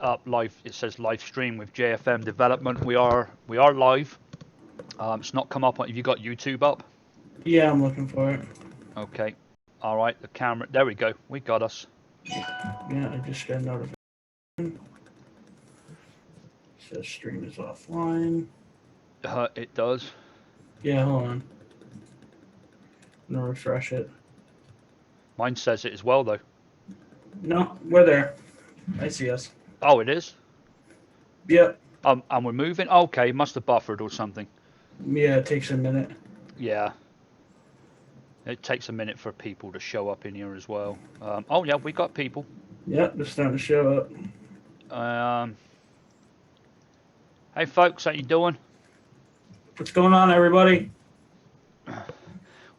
up live. It says live stream with JFM Development. We are live. It's not come up on. Have you got YouTube up? Yeah, I'm looking for it. Okay. All right. The camera. There we go. We got us. Yeah, I just got a notification. It says stream is offline. It does. Yeah, hold on. I'm gonna refresh it. Mine says it as well though. No, we're there. I see us. Oh, it is. Yep. And we're moving. Okay, must have buffered or something. Yeah, it takes a minute. Yeah. It takes a minute for people to show up in here as well. Oh yeah, we got people. Yep, they're starting to show up. Hey folks, how you doing? What's going on, everybody?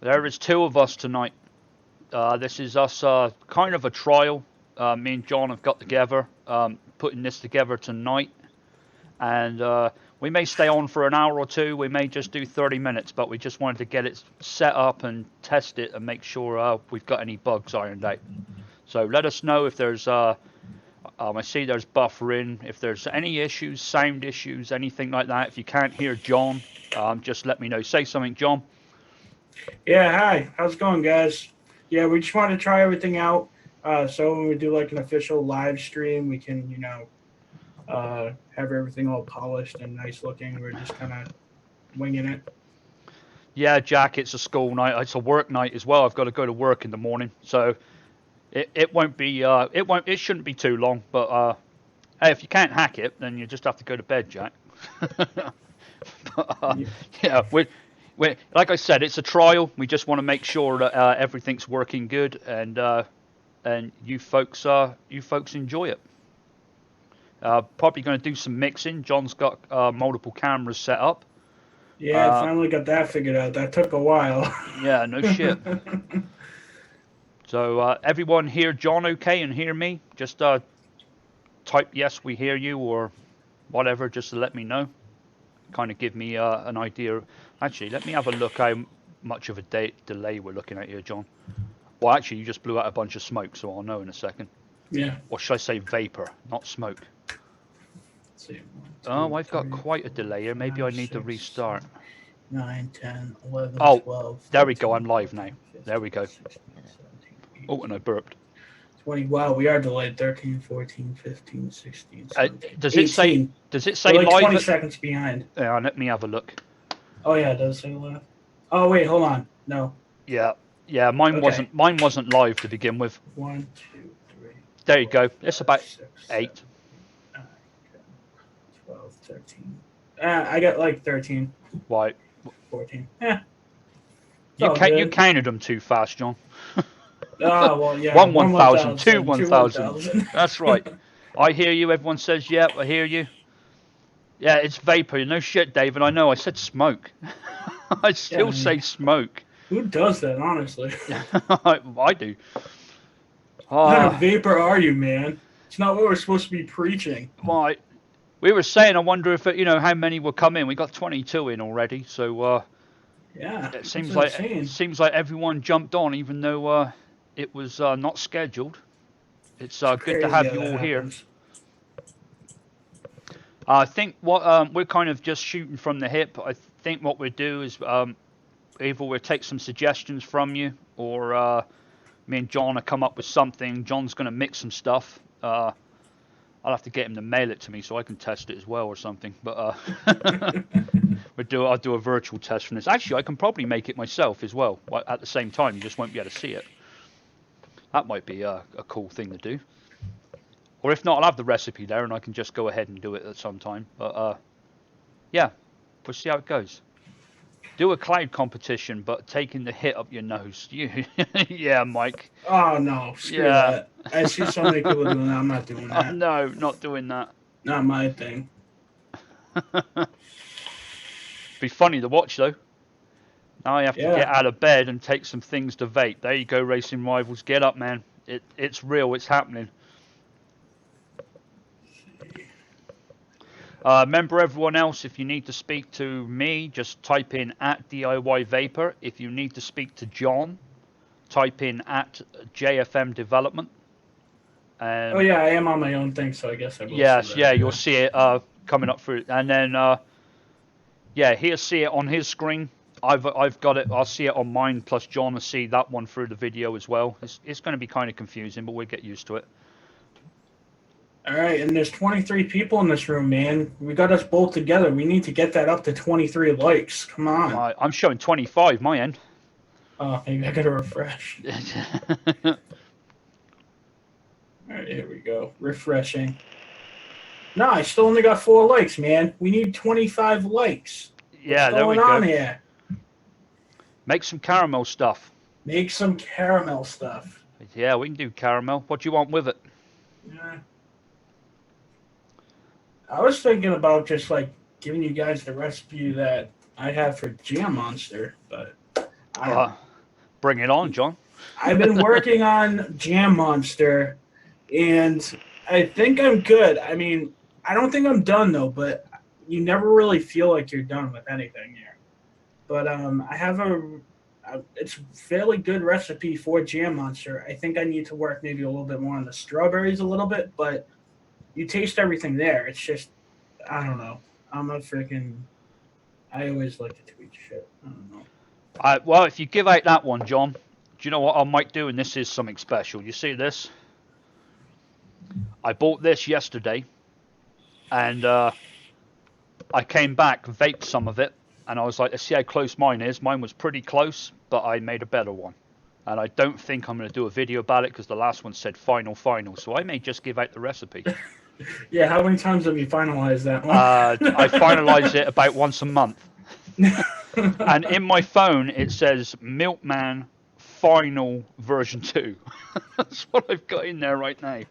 There is two of us tonight. This is us, kind of a trial. Me and John have got together, putting this together tonight. And we may stay on for an hour or two. We may just do 30 minutes, but we just wanted to get it set up and test it and make sure we've got any bugs ironed out. So let us know if there's, I see there's buffering, if there's any issues, sound issues, anything like that. If you can't hear John, just let me know. Say something, John. Yeah, hi. How's it going, guys? Yeah, we just wanted to try everything out. So when we do like an official live stream, we can, have everything all polished and nice looking. We're just kind of winging it. Yeah, Jack, it's a school night. It's a work night as well. I've got to go to work in the morning, so it won't be it shouldn't be too long. But hey, if you can't hack it, then you just have to go to bed, Jack. But, yeah, we like I said, it's a trial. We just want to make sure that everything's working good, and you folks enjoy it. Probably going to do some mixing. John's got multiple cameras set up. Yeah, I finally got that figured out. That took a while. Yeah, no shit. So everyone hear John okay and hear me? Just type yes, we hear you, or whatever, just to let me know. Kind of give me an idea. Actually, let me have a look how much of a delay we're looking at here, John. Well, actually, you just blew out a bunch of smoke, so I'll know in a second. Yeah. Or should I say vapor, not smoke? Let's see. 1, 2, Oh, I've 3, got quite a delay here. Maybe 5, I need to 6, restart. 9, 10, 11, Oh, 12. there we go. I'm live now. There we go. 16, 17, 18, Oh, and I burped. 20. Wow, we are delayed. 13, 14, 15, 16, 17, Does 18. it say We're like live? 20 seconds behind. Yeah, let me have a look. Oh yeah, it does say live. Oh wait, hold on. No. Yeah, mine Okay. wasn't live to begin with. 1, 2, 3. There you go. It's 5, about 6, 8. 7, 9, 10, 12, 13. I got like 13. Right. 14. Yeah. You counted them too fast, John. Oh well, yeah. 1 1,000, 2 1,000. 1,000. That's right. I hear you. Everyone says, yep, I hear you. Yeah, it's vapor. No shit, David. I know. I said smoke. I still say smoke. Who does that, honestly? I do. What kind of vapor are you, man? It's not what we're supposed to be preaching. Right. We were saying, I wonder if how many will come in. We got 22 in already, so yeah, it seems like everyone jumped on, even though it was not scheduled. It's good to have you all here. I think what we're kind of just shooting from the hip. I think what we'll do is either we'll take some suggestions from you, or me and John will come up with something. John's going to mix some stuff. I'll have to get him to mail it to me so I can test it as well or something. But I'll do a virtual test from this. Actually, I can probably make it myself as well. At the same time, you just won't be able to see it. That might be a cool thing to do. Or if not, I'll have the recipe there and I can just go ahead and do it at some time. But yeah, we'll see how it goes. Do a cloud competition, but taking the hit up your nose. Yeah, Mike. Oh no, screw that. I see so many people doing that. I'm not doing that. Oh, no, not doing that. Not my thing. Be funny to watch though. Now I have to get out of bed and take some things to vape. There you go, Racing Rivals. Get up, man. It's real. It's happening. Remember, everyone else, if you need to speak to me, just type in @DIY Vapor. If you need to speak to John, type in @JFM Development. And Oh yeah, I am on my own thing, so I guess I will see yes, that. yeah, you'll see it coming up through, and then yeah, he'll see it on his screen. I've got it. I'll see it on mine. Plus, John will see that one through the video as well. It's going to be kind of confusing, but we'll get used to it. All right, and there's 23 people in this room, man. We got us both together. We need to get that up to 23 likes. Come on. I'm showing 25 my end. Oh, maybe I gotta refresh. All right, here we go. Refreshing. No, I still only got 4 likes, man. We need 25 likes. Yeah, What's there we going on go. here? Make some caramel stuff. Make some caramel stuff. Yeah, we can do caramel. What do you want with it? Yeah. I was thinking about just like giving you guys the recipe that I have for Jam Monster, but I don't know. Bring it on, John. I've been working on Jam Monster, and I think I'm good. I mean, I don't think I'm done though, but you never really feel like you're done with anything here. But I have it's a fairly good recipe for Jam Monster. I think I need to work maybe a little bit more on the strawberries a little bit, but you taste everything there. It's just, I don't know. I always like to tweet shit. I don't know. Well, if you give out that one, John, do you know what I might do? And this is something special. You see this? I bought this yesterday, and I came back, vaped some of it, and I was like, let's see how close mine is. Mine was pretty close, but I made a better one. And I don't think I'm going to do a video about it because the last one said final, so I may just give out the recipe. Yeah, how many times have you finalized that one? I finalize it about once a month. And in my phone, it says Milkman Final version 2. That's what I've got in there right now.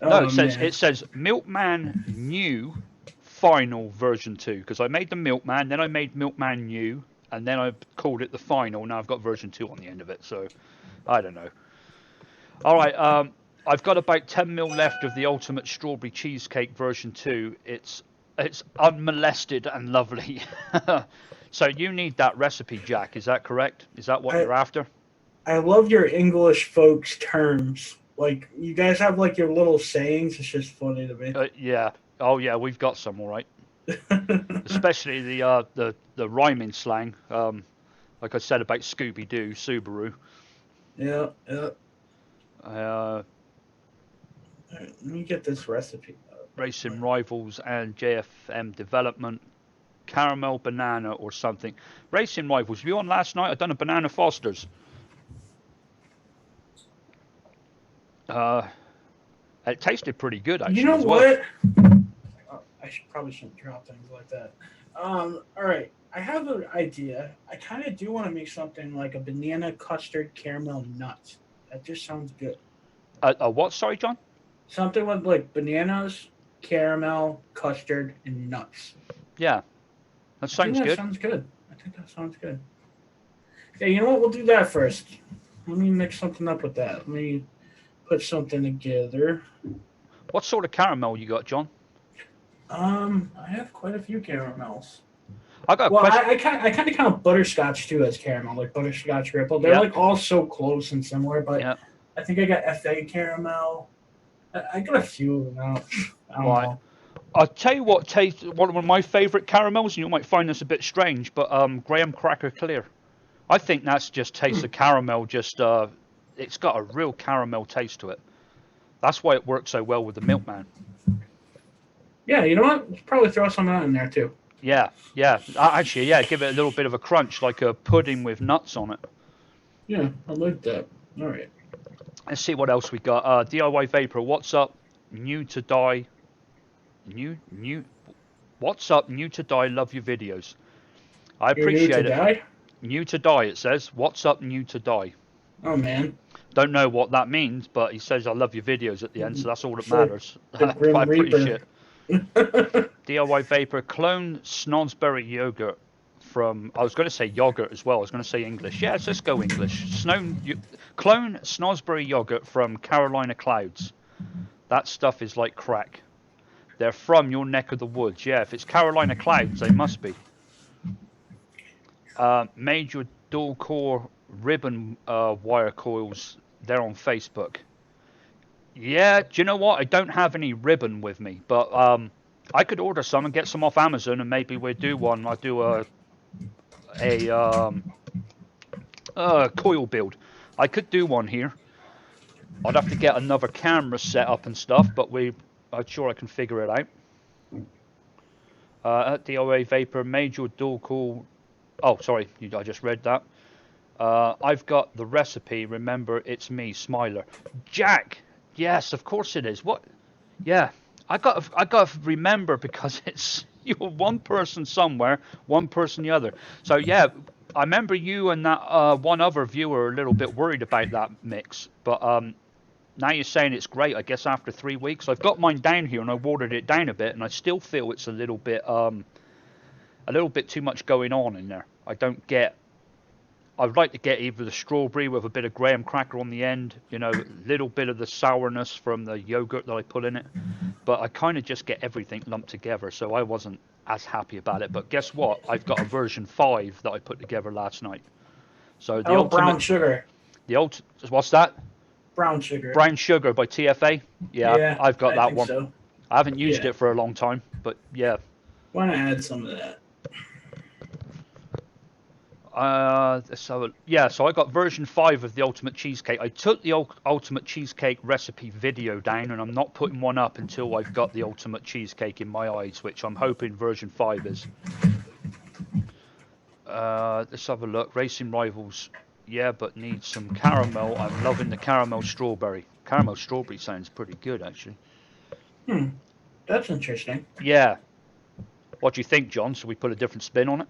No, it says Milkman New Final version 2 because I made the Milkman, then I made Milkman New, and then I called it the Final. Now I've got version 2 on the end of it, so I don't know. All right, I've got about 10 ml left of the Ultimate Strawberry Cheesecake version 2. It's unmolested and lovely. So you need that recipe, Jack. Is that correct? Is that what you're after? I love your English folks terms. Like, you guys have like your little sayings. It's just funny to me. Yeah. Oh yeah, we've got some, all right. Especially the rhyming slang. Like I said about Scooby Doo, Subaru. Yeah. Let me get this recipe. Racing Rivals and JFM Development, caramel banana or something. Racing Rivals, were you on last night? I done a banana Foster's. It tasted pretty good actually. You know what? Oh, probably shouldn't drop things like that. All right, I have an idea. I kind of do want to make something like a banana custard caramel nut. That just sounds good. What? Sorry, John? Something with like bananas, caramel, custard, and nuts. Yeah, that sounds good. Sounds good. I think that sounds good. Yeah, you know what? We'll do that first. Let me mix something up with that. Let me put something together. What sort of caramel you got, John? I have quite a few caramels. I got a question. I kind of count butterscotch too as caramel, like butterscotch ripple. They're like all so close and similar, but I think I got FA caramel. I got a few of them out. I don't know. I'll tell you what tastes one of my favourite caramels, and you might find this a bit strange, but Graham Cracker Clear. I think that's just tastes of caramel. Just it's got a real caramel taste to it. That's why it works so well with the Milkman. Yeah, you know what? Let's probably throw some of that in there too. Yeah. Actually, yeah, give it a little bit of a crunch, like a pudding with nuts on it. Yeah, I like that. All right. Let's see what else we got. DIY Vapor, what's up? New to die. What's up? New to die. Love your videos. I appreciate it. New to die, it says. What's up? New to die. Oh man. Don't know what that means, but he says I love your videos at the end, so that's all that matters. I appreciate it. DIY Vapor, clone Snodsberry yogurt from, I was going to say yogurt as well. I was going to say English. Yes, let's go English. Clone Snodsberry yogurt from Carolina Clouds. That stuff is like crack. They're from your neck of the woods. Yeah, if it's Carolina Clouds, they must be. Made your dual core ribbon wire coils. They're on Facebook. Yeah, do you know what? I don't have any ribbon with me, but I could order some and get some off Amazon, and maybe we'll do one. I'll do a coil build. I could do one here. I'd have to get another camera set up and stuff, but I'm sure I can figure it out. At DOA Vapor, major dual cool. Oh, sorry, I just read that. I've got the recipe. Remember, it's me, Smiler. Jack. Yes, of course it is. What? Yeah, I got to remember because it's you're one person somewhere, one person the other. So yeah, I remember you and that one other viewer were a little bit worried about that mix, but now you're saying it's great. I guess after 3 weeks, I've got mine down here and I watered it down a bit, and I still feel it's a little bit too much going on in there. I'd like to get either the strawberry with a bit of graham cracker on the end, a little bit of the sourness from the yogurt that I put in it. But I kind of just get everything lumped together, so I wasn't as happy about it. But guess what? I've got a version 5 that I put together last night. So the ultimate brown sugar. What's that? Brown sugar. Brown sugar by TFA. Yeah, I've got that one. So. I haven't used it for a long time, but yeah. Want to add some of that? So I got version 5 of the ultimate cheesecake. I took the ultimate cheesecake recipe video down, and I'm not putting one up until I've got the ultimate cheesecake in my eyes, which I'm hoping version 5 is. Let's have a look. Racing Rivals, yeah, but needs some caramel. I'm loving the caramel strawberry. Caramel strawberry sounds pretty good, actually. That's interesting. Yeah. What do you think, John? Should we put a different spin on it?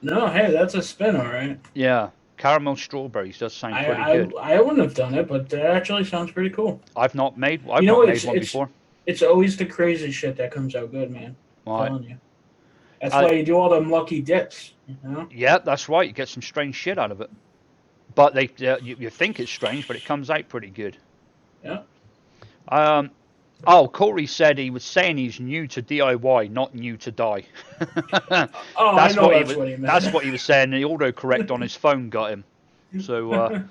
No, hey, that's a spin, all right. Yeah, caramel strawberries does sound pretty good. I wouldn't have done it, but that actually sounds pretty cool. I've not made one before. It's always the crazy shit that comes out good, man. Right. I'm telling you. That's why you do all them lucky dips, Yeah, that's right. You get some strange shit out of it. But you think it's strange, but it comes out pretty good. Yeah. Corey said he was saying he's new to DIY, not new to die. That's what he meant. That's what he was saying. The autocorrect on his phone got him. So,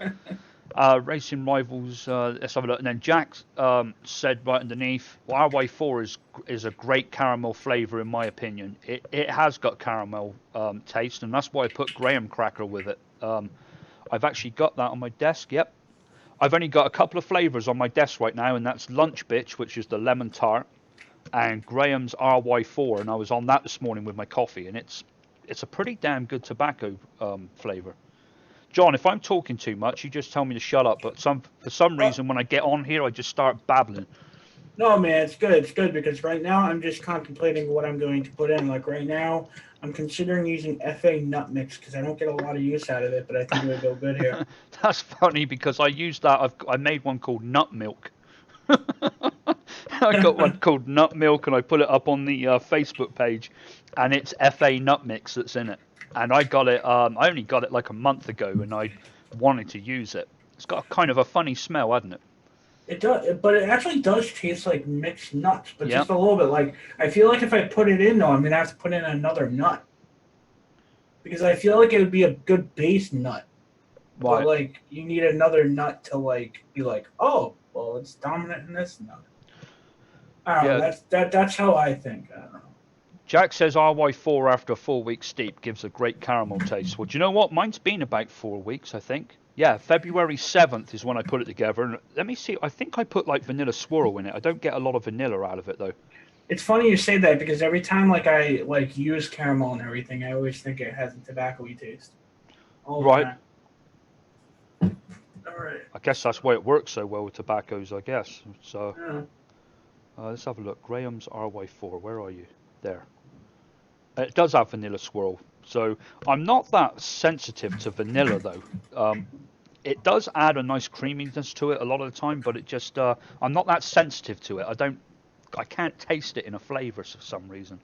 Racing Rivals, let's have a look. And then Jack said right underneath, well, RY4 is a great caramel flavour in my opinion. It has got caramel taste, and that's why I put graham cracker with it. I've actually got that on my desk, yep. I've only got a couple of flavours on my desk right now, and that's Lunch Bitch, which is the lemon tart, and Graham's RY4, and I was on that this morning with my coffee, and it's a pretty damn good tobacco flavour. John, if I'm talking too much, you just tell me to shut up, but for some reason when I get on here, I just start babbling. No, man, it's good. It's good because right now I'm just contemplating what I'm going to put in. Like right now, I'm considering using FA nut mix because I don't get a lot of use out of it, but I think it would go good here. That's funny because I used that. I made one called Nut Milk. I got one called Nut Milk, and I put it up on the Facebook page, and it's FA nut mix that's in it. And I got it. I only got it like a month ago, and I wanted to use it. It's got kind of a funny smell, hasn't it? It does, but it actually does taste like mixed nuts, but just a little bit. Like I feel like if I put it in, though, I'm gonna have to put in another nut because I feel like it would be a good base nut. Right. But like you need another nut to like be like, oh, well, it's dominant in this nut. I don't know. That's how I think. I don't know. Jack says RY4 after a 4-week steep gives a great caramel taste. Well, do you know what? Mine's been about 4 weeks, I think. Yeah, February 7th is when I put it together. And let me see. I think I put like vanilla swirl in it. I don't get a lot of vanilla out of it, though. It's funny you say that because every time like I like use caramel and everything, I always think it has a tobacco-y taste. Right. All right. I guess that's why it works so well with tobaccos, I guess. So let's have a look. Graham's RY4. Where are you? There. It does have vanilla swirl. So I'm not that sensitive to vanilla, though. It does add a nice creaminess to it a lot of the time, but it just I'm not that sensitive to it. I can't taste it in a flavour for some reason.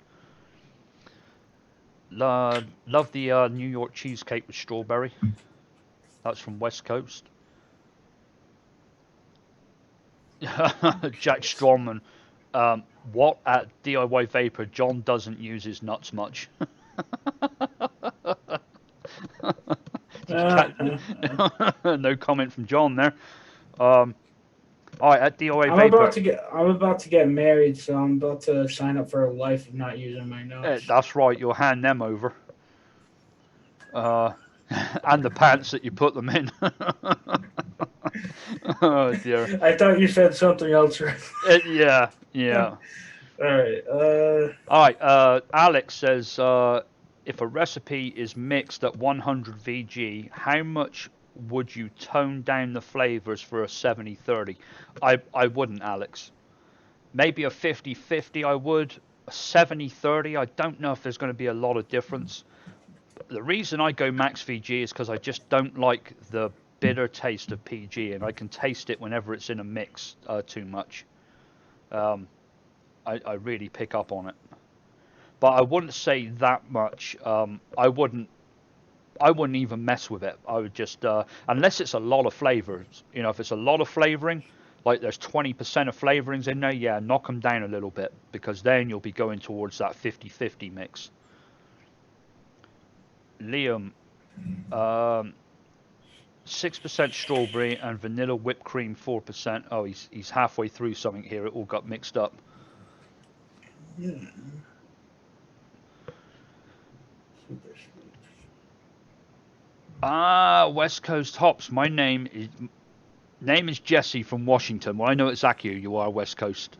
Love the New York cheesecake with strawberry. That's from West Coast. Jack Strongman. What at DIY Vapor? John doesn't use his nuts much. No comment from John there. All right, at DOA I'm Vapor. about to get married, so I'm about to sign up for a life of not using my nose. That's right. You'll hand them over. And the pants that you put them in. Oh dear. I thought you said something else. Yeah, yeah. All right. All right. Alex says, if a recipe is mixed at 100 VG, how much would you tone down the flavors for a 70-30? I wouldn't, Alex. Maybe a 50-50 I would. A 70-30, I don't know if there's going to be a lot of difference. The reason I go max VG is because I just don't like the bitter taste of PG, and I can taste it whenever it's in a mix too much. I really pick up on it. But I wouldn't say that much. I wouldn't even mess with it. I would just unless it's a lot of flavors. You know, if it's a lot of flavoring, like there's 20% of flavorings in there, yeah, knock them down a little bit, because then you'll be going towards that 50-50 mix. Liam, 6% strawberry and vanilla whipped cream 4%. Oh, he's halfway through something here. It all got mixed up. West Coast hops. My name is Jesse from Washington. Well, I know exactly who you are, West Coast.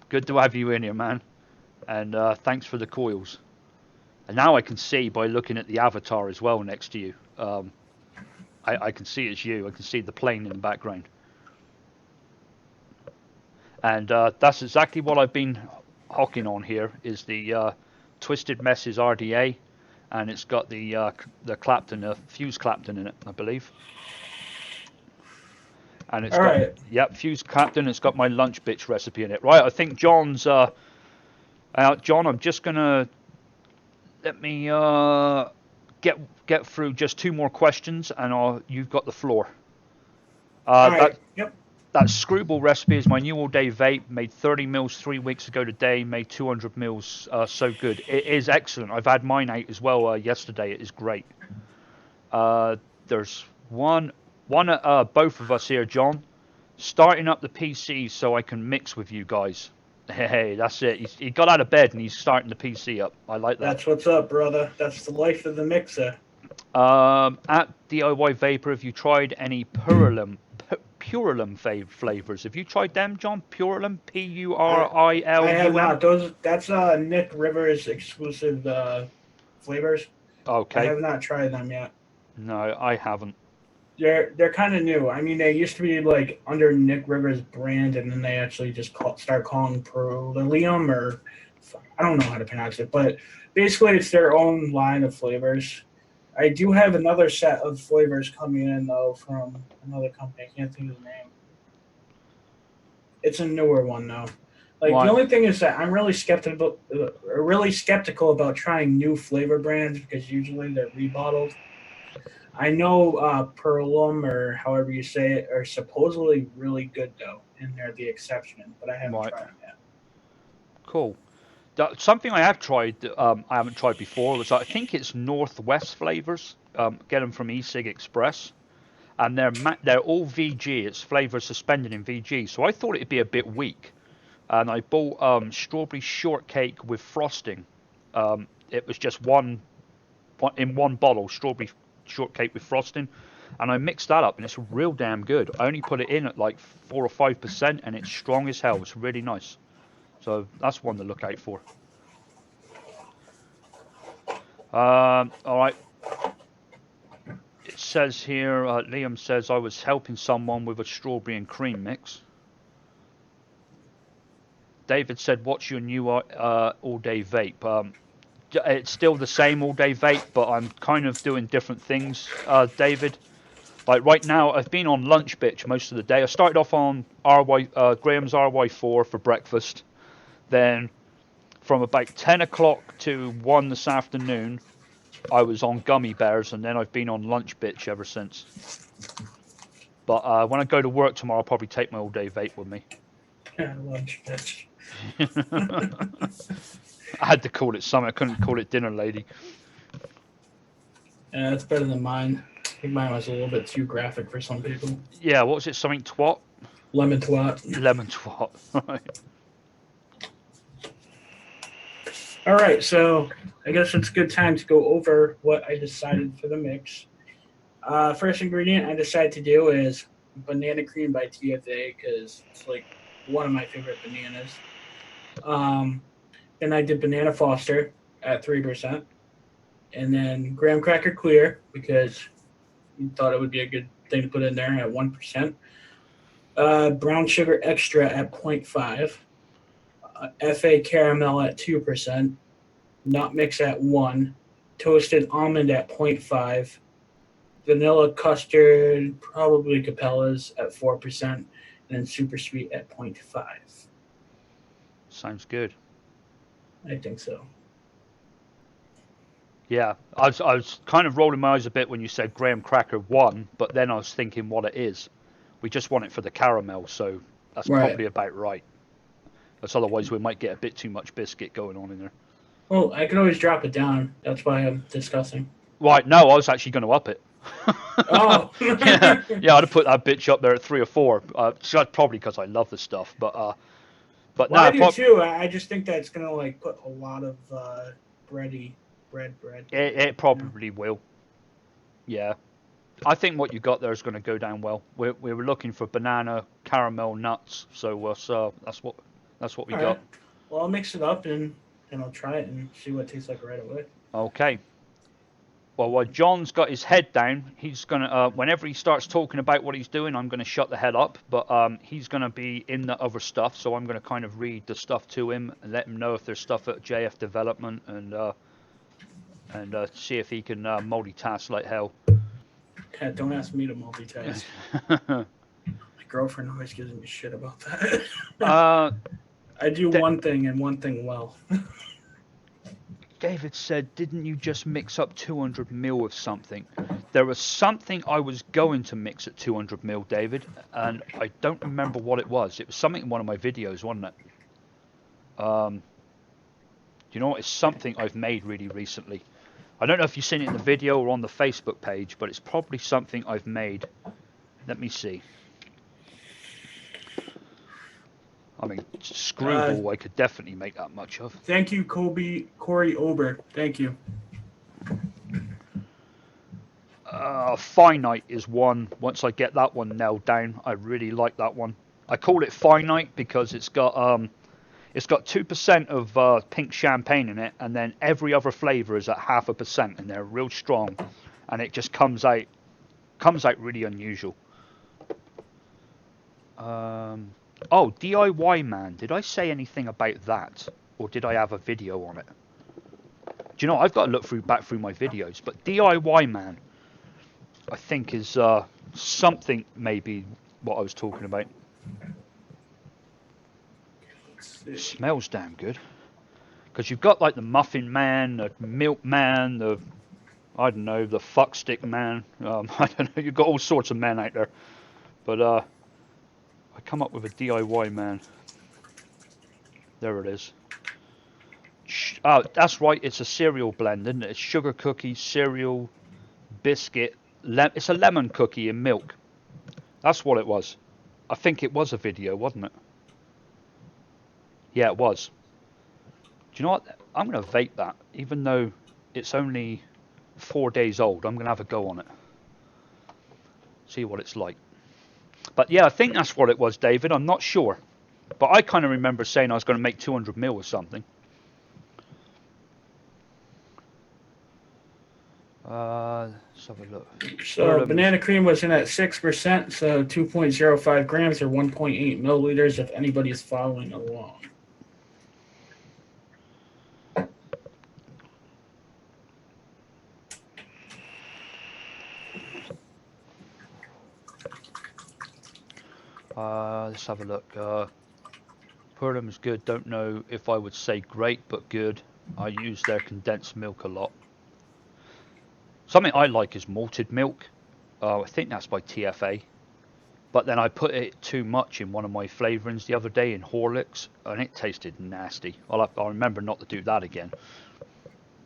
Good to have you in here, man. And thanks for the coils. And now I can see by looking at the avatar as well next to you. I can see it's you. I can see the plane in the background. And that's exactly what I've been hocking on here, is the Twisted Messes RDA. And it's got the Clapton, Fuse Clapton in it, I believe. And it's got Fuse Clapton. It's got my lunch bitch recipe in it. Right, I think John's out. John, I'm just gonna let me get through just 2 more questions, and you've got the floor. That Screwball recipe is my new all-day vape. Made 30 mils 3 weeks ago today. Made 200 mils. So good. It is excellent. I've had mine out as well yesterday. It is great. There's one both of us here, John, starting up the PC so I can mix with you guys. Hey, that's it. He got out of bed and he's starting the PC up. I like that. That's what's up, brother. That's the life of the mixer. At DIY Vapor, have you tried any Purulum flavors? Have you tried them, John? Purulum, Purilum. I have not. That's Nick Rivers exclusive flavors. Okay. I have not tried them yet. No, I haven't. They're kind of new. I mean, they used to be like under Nick Rivers' brand, and then they actually just start calling Purulum, or I don't know how to pronounce it, but basically it's their own line of flavors. I do have another set of flavors coming in though from another company. I can't think of the name. It's a newer one though. Like The only thing is that I'm really skeptical about trying new flavor brands, because usually they're rebottled. I know Purulum, or however you say it, are supposedly really good though, and they're the exception, but I haven't tried them yet. Cool. Something I have tried, I haven't tried before, was I think it's Northwest flavors. Get them from eSig Express, and they're all VG. It's flavors suspended in VG. So I thought it'd be a bit weak, and I bought strawberry shortcake with frosting. It was just one bottle, strawberry shortcake with frosting, and I mixed that up, and it's real damn good. I only put it in at like 4 or 5%, and it's strong as hell. It's really nice. So that's one to look out for. All right. It says here, Liam says, I was helping someone with a strawberry and cream mix. David said, what's your new all-day vape? It's still the same all-day vape, but I'm kind of doing different things, David. Like right now, I've been on lunch bitch most of the day. I started off on Graham's RY4 for breakfast. Then from about 10 o'clock to 1 this afternoon, I was on gummy bears, and then I've been on lunch bitch ever since. But when I go to work tomorrow, I'll probably take my all-day vape with me. Lunch bitch. I had to call it something. I couldn't call it dinner lady. Yeah, that's better than mine. I think mine was a little bit too graphic for some people. Yeah, what was it? Something twat? Lemon twat. Lemon twat. Right. All right, so I guess it's a good time to go over what I decided for the mix. First ingredient I decided to do is banana cream by TFA because it's like one of my favorite bananas. Um, then I did banana Foster at 3%, and then graham cracker clear because you thought it would be a good thing to put in there at 1%. Brown sugar extra at zero point 0.5, FA caramel at 2%, nut mix at 1, toasted almond at zero point 0.5, vanilla custard, probably Capella's at 4%, and then super sweet at 0.5. Sounds good. I think so. Yeah, I was kind of rolling my eyes a bit when you said graham cracker 1, but then I was thinking what it is. We just want it for the caramel, so that's Right. probably about right. Because otherwise we might get a bit too much biscuit going on in there. Well, I can always drop it down. That's why I'm discussing. Right, no, I was actually going to up it. Oh. yeah, I'd have put that bitch up there at 3 or 4. So probably because I love the stuff, but well, no, I do too. I just think that it's gonna like put a lot of bread. It probably will. Yeah, I think what you got there is going to go down well. We were looking for banana, caramel, nuts, so that's what we All got. right. Well, I'll mix it up and I'll try it and see what it tastes like right away. Okay. Well, while John's got his head down, he's gonna. Whenever he starts talking about what he's doing, I'm gonna shut the hell up. But he's gonna be in the other stuff, so I'm gonna kind of read the stuff to him and let him know if there's stuff at JF Development and see if he can multitask like hell. Yeah, don't ask me to multitask. My girlfriend always gives me shit about that. I do one thing and one thing well. David said, didn't you just mix up 200 ml of something? There was something I was going to mix at 200 ml, David, and I don't remember what it was. It was something in one of my videos, wasn't it? Do you know what? It's something I've made really recently. I don't know if you've seen it in the video or on the Facebook page, but it's probably something I've made. Let me see. I mean, screwball, I could definitely make that much of. Thank you, Corey Ober. Thank you. Finite is one. Once I get that one nailed down, I really like that one. I call it finite because it's got 2% of pink champagne in it, and then every other flavour is at 0.5%, and they're real strong, and it just comes out really unusual. Oh, DIY Man. Did I say anything about that, or did I have a video on it? Do you know? I've got to look back through my videos, but DIY Man, I think is something maybe what I was talking about. It smells damn good. Because you've got like the Muffin Man, the Milk Man, the Fuckstick Man. I don't know. You've got all sorts of men out there. But I come up with a DIY Man. There it is. Oh, that's right. It's a cereal blend, isn't it? It's sugar cookies, cereal, biscuit. It's a lemon cookie in milk. That's what it was. I think it was a video, wasn't it? Yeah, it was. Do you know what? I'm going to vape that, even though it's only 4 days old. I'm going to have a go on it. See what it's like. But yeah, I think that's what it was, David. I'm not sure. But I kind of remember saying I was going to make 200 ml or something. Let's have a look. So banana cream was in at 6%, so 2.05 grams or 1.8 milliliters if anybody is following along. Let's have a look. Purim is good. Don't know if I would say great, but good. I use their condensed milk a lot. Something I like is malted milk. I think that's by TFA. But then I put it too much in one of my flavourings the other day in Horlicks, and it tasted nasty. I'll remember not to do that again.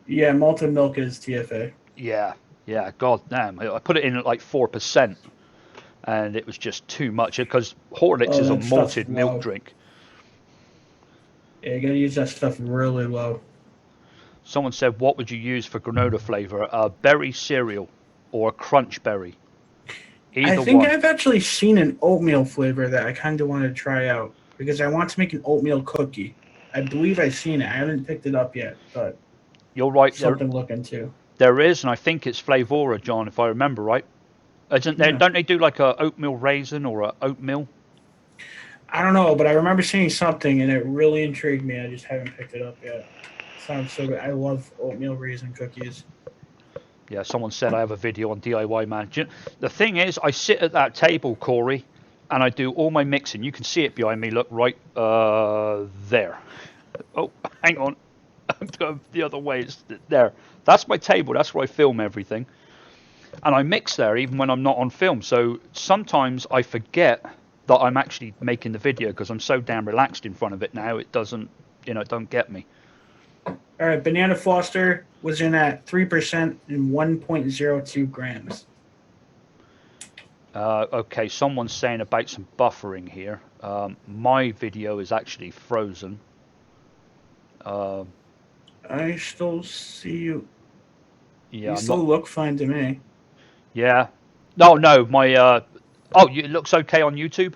Yeah, malted milk is TFA. Yeah, god damn. I put it in at like 4%. and it was just too much because Horlicks is a that stuff's malted low. milk drink. Yeah, you gotta use that stuff really low. Someone said, what would you use for granola flavor? Berry cereal or crunch berry? I Either think one. I've actually seen an oatmeal flavor that I kind of want to try out because I want to make an oatmeal cookie. I believe I've seen it. I haven't picked it up yet, but You're right. something to look into. There is, and I think it's Flavora, John, if I remember right. Isn't there? Yeah. Don't they do like a oatmeal raisin or a oatmeal? I don't know, but I remember seeing something and it really intrigued me. I just haven't picked it up yet. Sounds so good. I love oatmeal raisin cookies. Yeah, someone said I have a video on DIY Man. The thing is, I sit at that table, Corey, and I do all my mixing. You can see it behind me. Look, right there. Oh, hang on. I'm going the other way. It's there. That's my table. That's where I film everything. And I mix there even when I'm not on film. So sometimes I forget that I'm actually making the video because I'm so damn relaxed in front of it now. It doesn't, it don't get me. All right, Banana Foster was in at 3% and 1.02 grams. Okay, someone's saying about some buffering here. My video is actually frozen. I still see you. Yeah, You still look fine to me. Yeah. No, my. Oh, it looks okay on YouTube?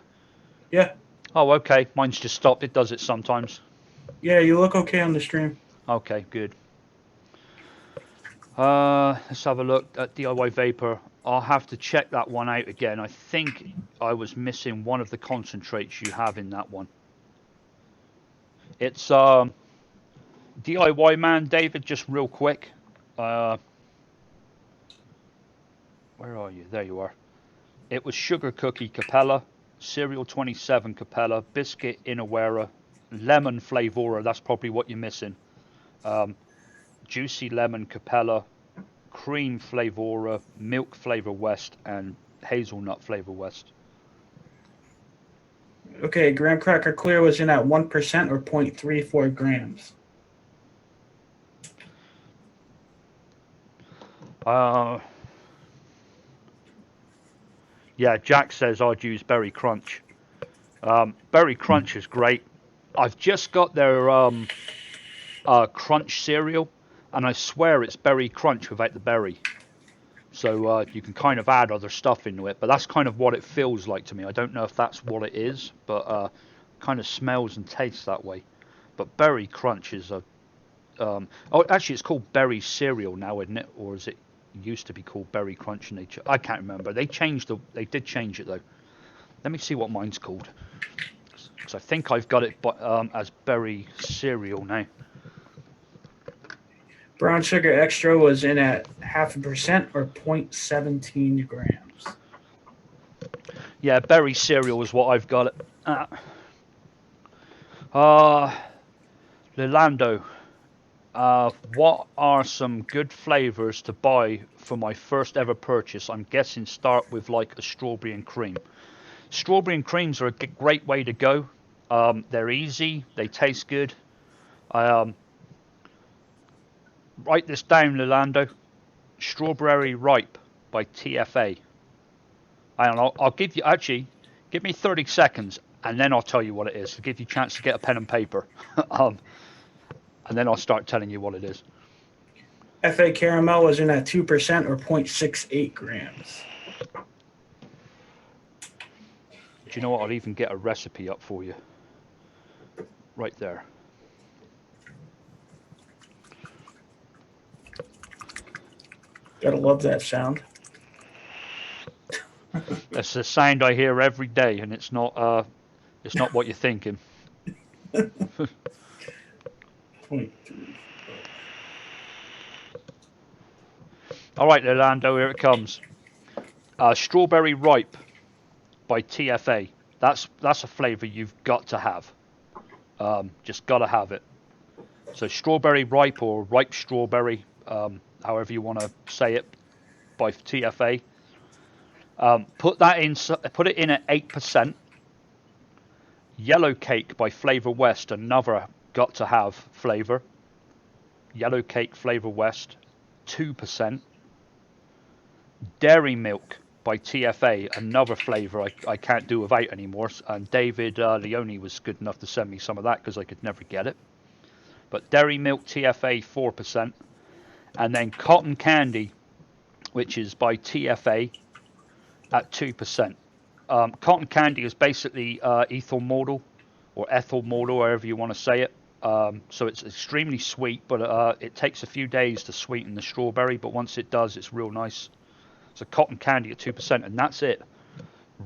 Yeah. Oh, okay. Mine's just stopped. It does it sometimes. Yeah, you look okay on the stream. Okay, good. Let's have a look at DIY Vapor. I'll have to check that one out again. I think I was missing one of the concentrates you have in that one. It's DIY Man, David, just real quick. Where are you? There you are. It was Sugar Cookie Capella, Cereal 27 Capella, Biscuit Inawera, Lemon Flavora, that's probably what you're missing. Juicy Lemon Capella, Cream Flavora, Milk Flavor West, and Hazelnut Flavor West. Okay, Graham Cracker Clear was in at 1% or 0.34 grams. Yeah, Jack says I'd use Berry Crunch. Berry Crunch is great. I've just got their Crunch cereal, and I swear it's Berry Crunch without the berry. So you can kind of add other stuff into it, but that's kind of what it feels like to me. I don't know if that's what it is, but kind of smells and tastes that way. But Berry Crunch is a... oh, actually, it's called Berry Cereal now, isn't it? Or is it used to be called Berry Crunch? I can't remember. They did change it, though. Let me see what mine's called. Because I think I've got it as Berry Cereal now. Brown Sugar Extra was in at 0.5% or 0.17 grams. Yeah, Berry Cereal is what I've got it at. Lilando, what are some good flavors to buy for my first ever purchase? I'm guessing start with like a strawberry and cream. Strawberry and creams are a great way to go. They're easy. They taste good. Write this down, Lilando. Strawberry Ripe by TFA. I'll give you, actually, give me 30 seconds and then I'll tell you what it is to give you a chance to get a pen and paper. And then I'll start telling you what it is. FA Caramel was in at 2% or 0.68 grams. Do you know what? I'll even get a recipe up for you. Right there. Gotta love that sound. That's the sound I hear every day, and it's not what you're thinking. 0.3. All right, Orlando, here it comes. Strawberry Ripe by TFA. That's a flavor you've got to have. Just got to have it. So Strawberry Ripe or Ripe Strawberry, however you want to say it, by TFA. Put it in at 8%. Yellow Cake by Flavor West, another got to have flavor. Yellow Cake Flavor West, 2%. Dairy Milk by TFA, another flavour I can't do without anymore. And David Leone was good enough to send me some of that because I could never get it. But Dairy Milk TFA 4%, and then Cotton Candy, which is by TFA at 2%. Cotton Candy is basically ethyl modal or ethyl modal, however you want to say it. So it's extremely sweet, but it takes a few days to sweeten the strawberry. But once it does, it's real nice. So Cotton Candy at 2%, and that's it.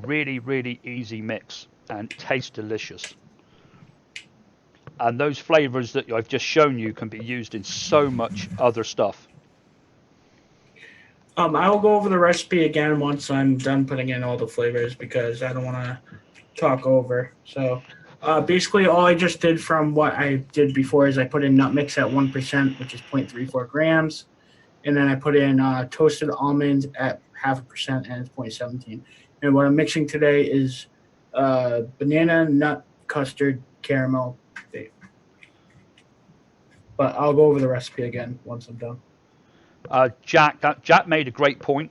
Really, really easy mix and tastes delicious. And those flavors that I've just shown you can be used in so much other stuff. I will go over the recipe again once I'm done putting in all the flavors because I don't want to talk over. So basically, all I just did from what I did before is I put in nut mix at 1%, which is 0.34 grams. And then I put in toasted almonds at 0.5%, and it's 0.17. And what I'm mixing today is banana, nut, custard, caramel, vape. But I'll go over the recipe again once I'm done. Jack made a great point.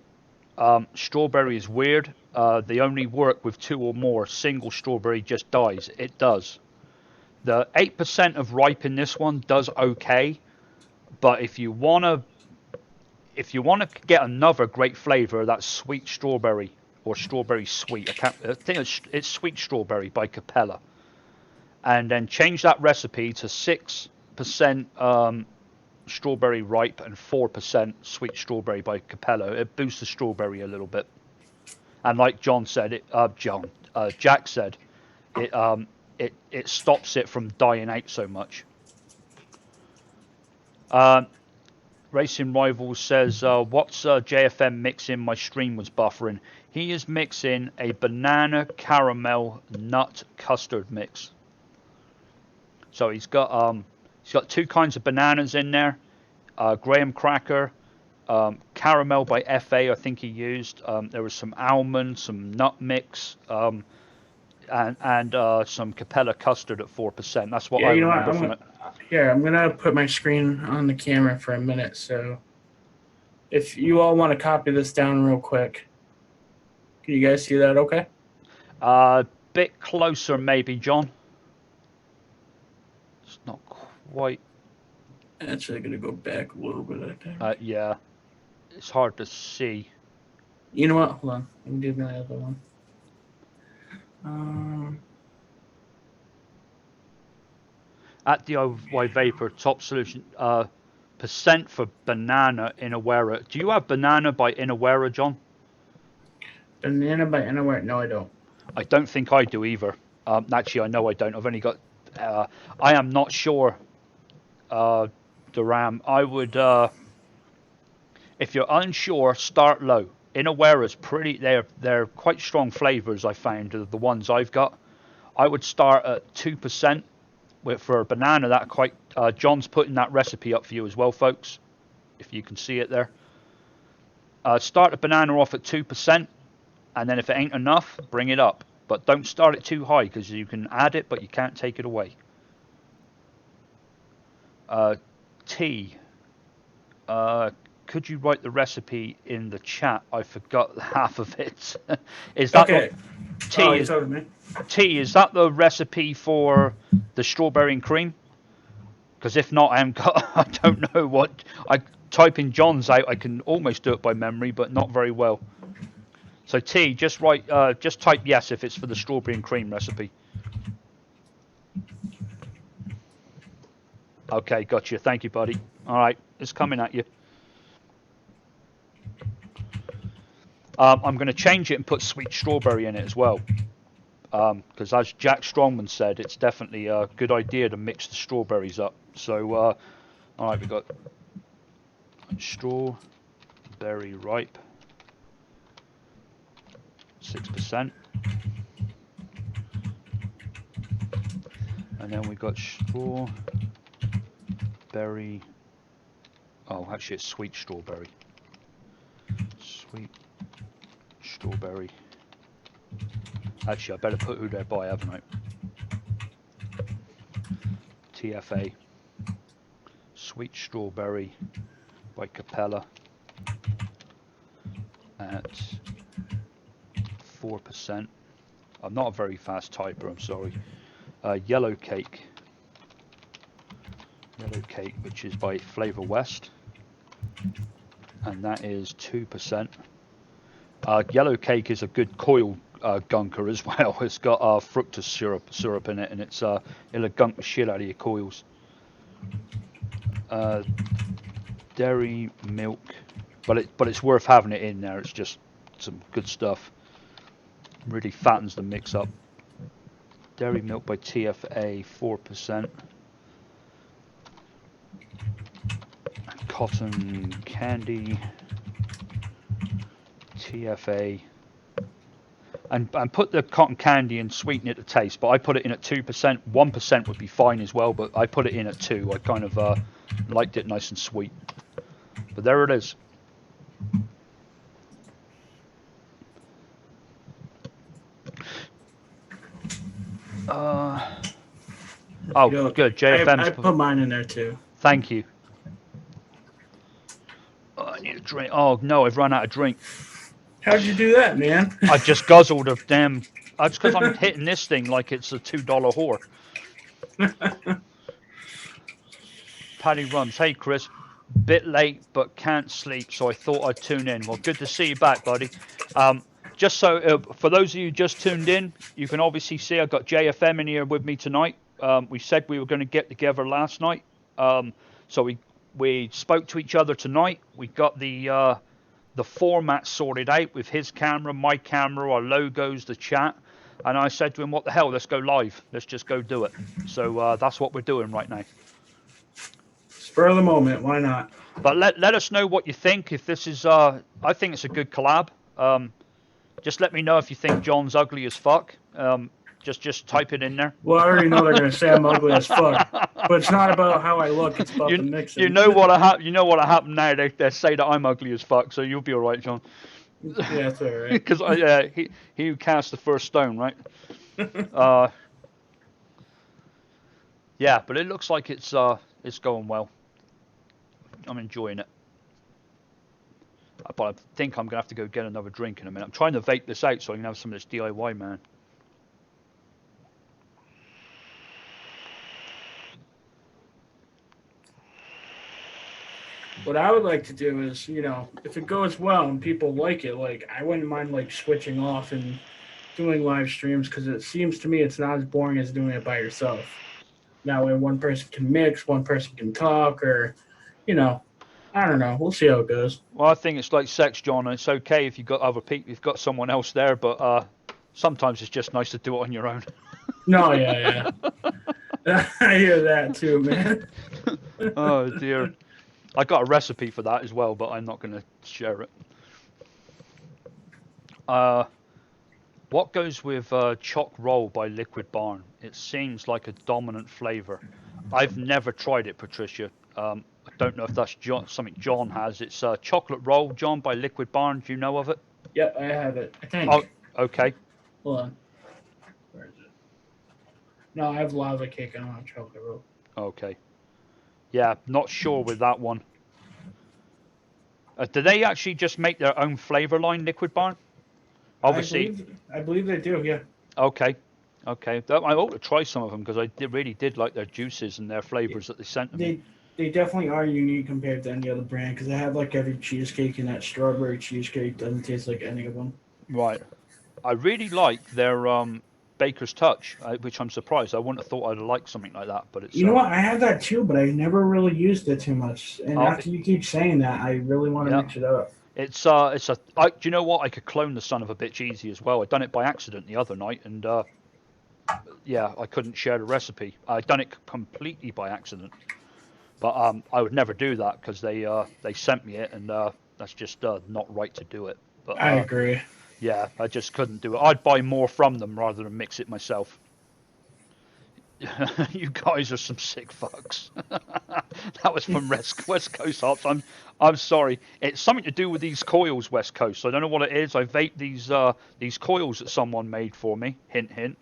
Strawberry is weird. They only work with 2 or more. Single strawberry just dies. It does. The 8% of ripe in this one does okay, but if you wanna get another great flavor, that's sweet strawberry or strawberry sweet. I think it's sweet strawberry by Capella, and then change that recipe to 6% strawberry ripe and 4% sweet strawberry by Capella. It boosts the strawberry a little bit, and like Jack said, it stops it from dying out so much. Racing Rivals says, what's JFM mixing? My stream was buffering. He is mixing a banana caramel nut custard mix. So he's got 2 kinds of bananas in there, graham cracker, caramel by FA I think he used. There was some almond, some nut mix, and some Capella custard at 4%. That's what I remember from it. Yeah, I'm going to put my screen on the camera for a minute. So if you all want to copy this down real quick, can you guys see that okay? Bit closer maybe, John. It's not quite. Actually, going to go back a little bit, I think. Yeah, it's hard to see. You know what? Hold on. Let me do the other one. At DIY Vapor, top solution, percent for banana Inawera. Do you have banana by Inawera, John? Banana by Inawera? No, I don't. I don't think I do either. Actually, I know I don't. I've only got. I am not sure. Duram, I would. If you're unsure, start low. Inawera's pretty. They're quite strong flavors. I found the ones I've got. I would start at 2%. For banana, that quite. John's putting that recipe up for you as well, folks. If you can see it there. Start the banana off at 2%, and then if it ain't enough, bring it up. But don't start it too high because you can add it, but you can't take it away. Tea. Could you write the recipe in the chat? I forgot half of it. Is that okay? Tea is that the recipe for the strawberry and cream? Because if not, I don't know what. I type in John's out. I can almost do it by memory, but not very well. So T, just type yes if it's for the strawberry and cream recipe. Okay, gotcha. Thank you, buddy. All right, it's coming at you. I'm going to change it and put sweet strawberry in it as well. Because as Jack Strongman said, it's definitely a good idea to mix the strawberries up. So, all right, we've got strawberry ripe, 6%. And then we got strawberry. Oh, actually, it's sweet strawberry. Sweet strawberry. Actually, I better put who they're by, haven't I? TFA. Sweet strawberry by Capella at 4%. I'm not a very fast typer, I'm sorry. Yellow Cake, which is by Flavor West, and that is 2%. Yellow Cake is a good coil gunker as well. It's got fructose syrup in it, and it'll gunk the shit out of your coils. Dairy Milk, but it's worth having it in there. It's just some good stuff. Really fattens the mix up. Dairy Milk by TFA, 4%. Cotton Candy, TFA. And put the cotton candy and sweeten it to taste, but I put it in at 2%. 1% would be fine as well, but I put it in at 2. I kind of liked it nice and sweet. But there it is. Good. JFM's. I put mine in there too. Thank you. I need a drink. Oh no, I've run out of drink. How'd you do that, man? I just guzzled a damn. That's because I'm hitting this thing like it's a $2 whore. Paddy Rums. Hey Chris, bit late but can't sleep, so I thought I'd tune in. Well, good to see you back, buddy. Just so for those of you just tuned in, you can obviously see I've got JFM in here with me tonight. We said we were going to get together last night, so we spoke to each other tonight. We got the format sorted out with his camera, my camera, our logos, the chat, and I said to him, "What the hell? Let's go live. Let's just go do it." So that's what we're doing right now. Spur of the moment, why not? But let us know what you think. If this is, I think it's a good collab. Just let me know if you think John's ugly as fuck. Just type it in there. Well, I already know they're gonna say I'm ugly as fuck, but it's not about how I look. It's about the mixing. You know what happened now. They say that I'm ugly as fuck, so you'll be all right, John. Yeah, that's all right. Because he who cast the first stone, right? Yeah, but it looks like it's going well. I'm enjoying it. But I think I'm going to have to go get another drink in a minute. I'm trying to vape this out so I can have some of this DIY, man. What I would like to do is, if it goes well and people like it, like I wouldn't mind like switching off and doing live streams because it seems to me it's not as boring as doing it by yourself. Now, when one person can mix, one person can talk, or, I don't know. We'll see how it goes. Well, I think it's like sex, John. It's okay if you've got other people, you've got someone else there, but sometimes it's just nice to do it on your own. No, yeah. I hear that too, man. Oh, dear. I got a recipe for that as well, but I'm not going to share it. What goes with Choc Roll by Liquid Barn? It seems like a dominant flavor. I've never tried it, Patricia. I don't know if that's something John has. It's Chocolate Roll, John, by Liquid Barn. Do you know of it? Yep, I have it. I think. Oh, okay. Hold on. Where is it? No, I have lava cake. I don't have chocolate roll. Okay. Yeah, not sure with that one. Do they actually just make their own flavor line, Liquid Barn? Obviously. I believe they do, yeah. Okay. I ought to try some of them because I really did like their juices and their flavors that they sent to me. They definitely are unique compared to any other brand because I have like every cheesecake, and that strawberry cheesecake doesn't taste like any of them. Right. I really like their Baker's Touch, which I'm surprised. I wouldn't have thought I'd like something like that, but it's. You know what? I have that too, but I never really used it too much. And after you keep saying that, I really want to mix it up. Do you know what? I could clone the son of a bitch easy as well. I done it by accident the other night, and I couldn't share the recipe. I done it completely by accident, but I would never do that because they sent me it, and that's just not right to do it. But I agree. Yeah, I just couldn't do it. I'd buy more from them rather than mix it myself. You guys are some sick fucks. That was from West Coast Hops. I'm sorry. It's something to do with these coils, West Coast. I don't know what it is. I vape these coils that someone made for me. Hint, hint.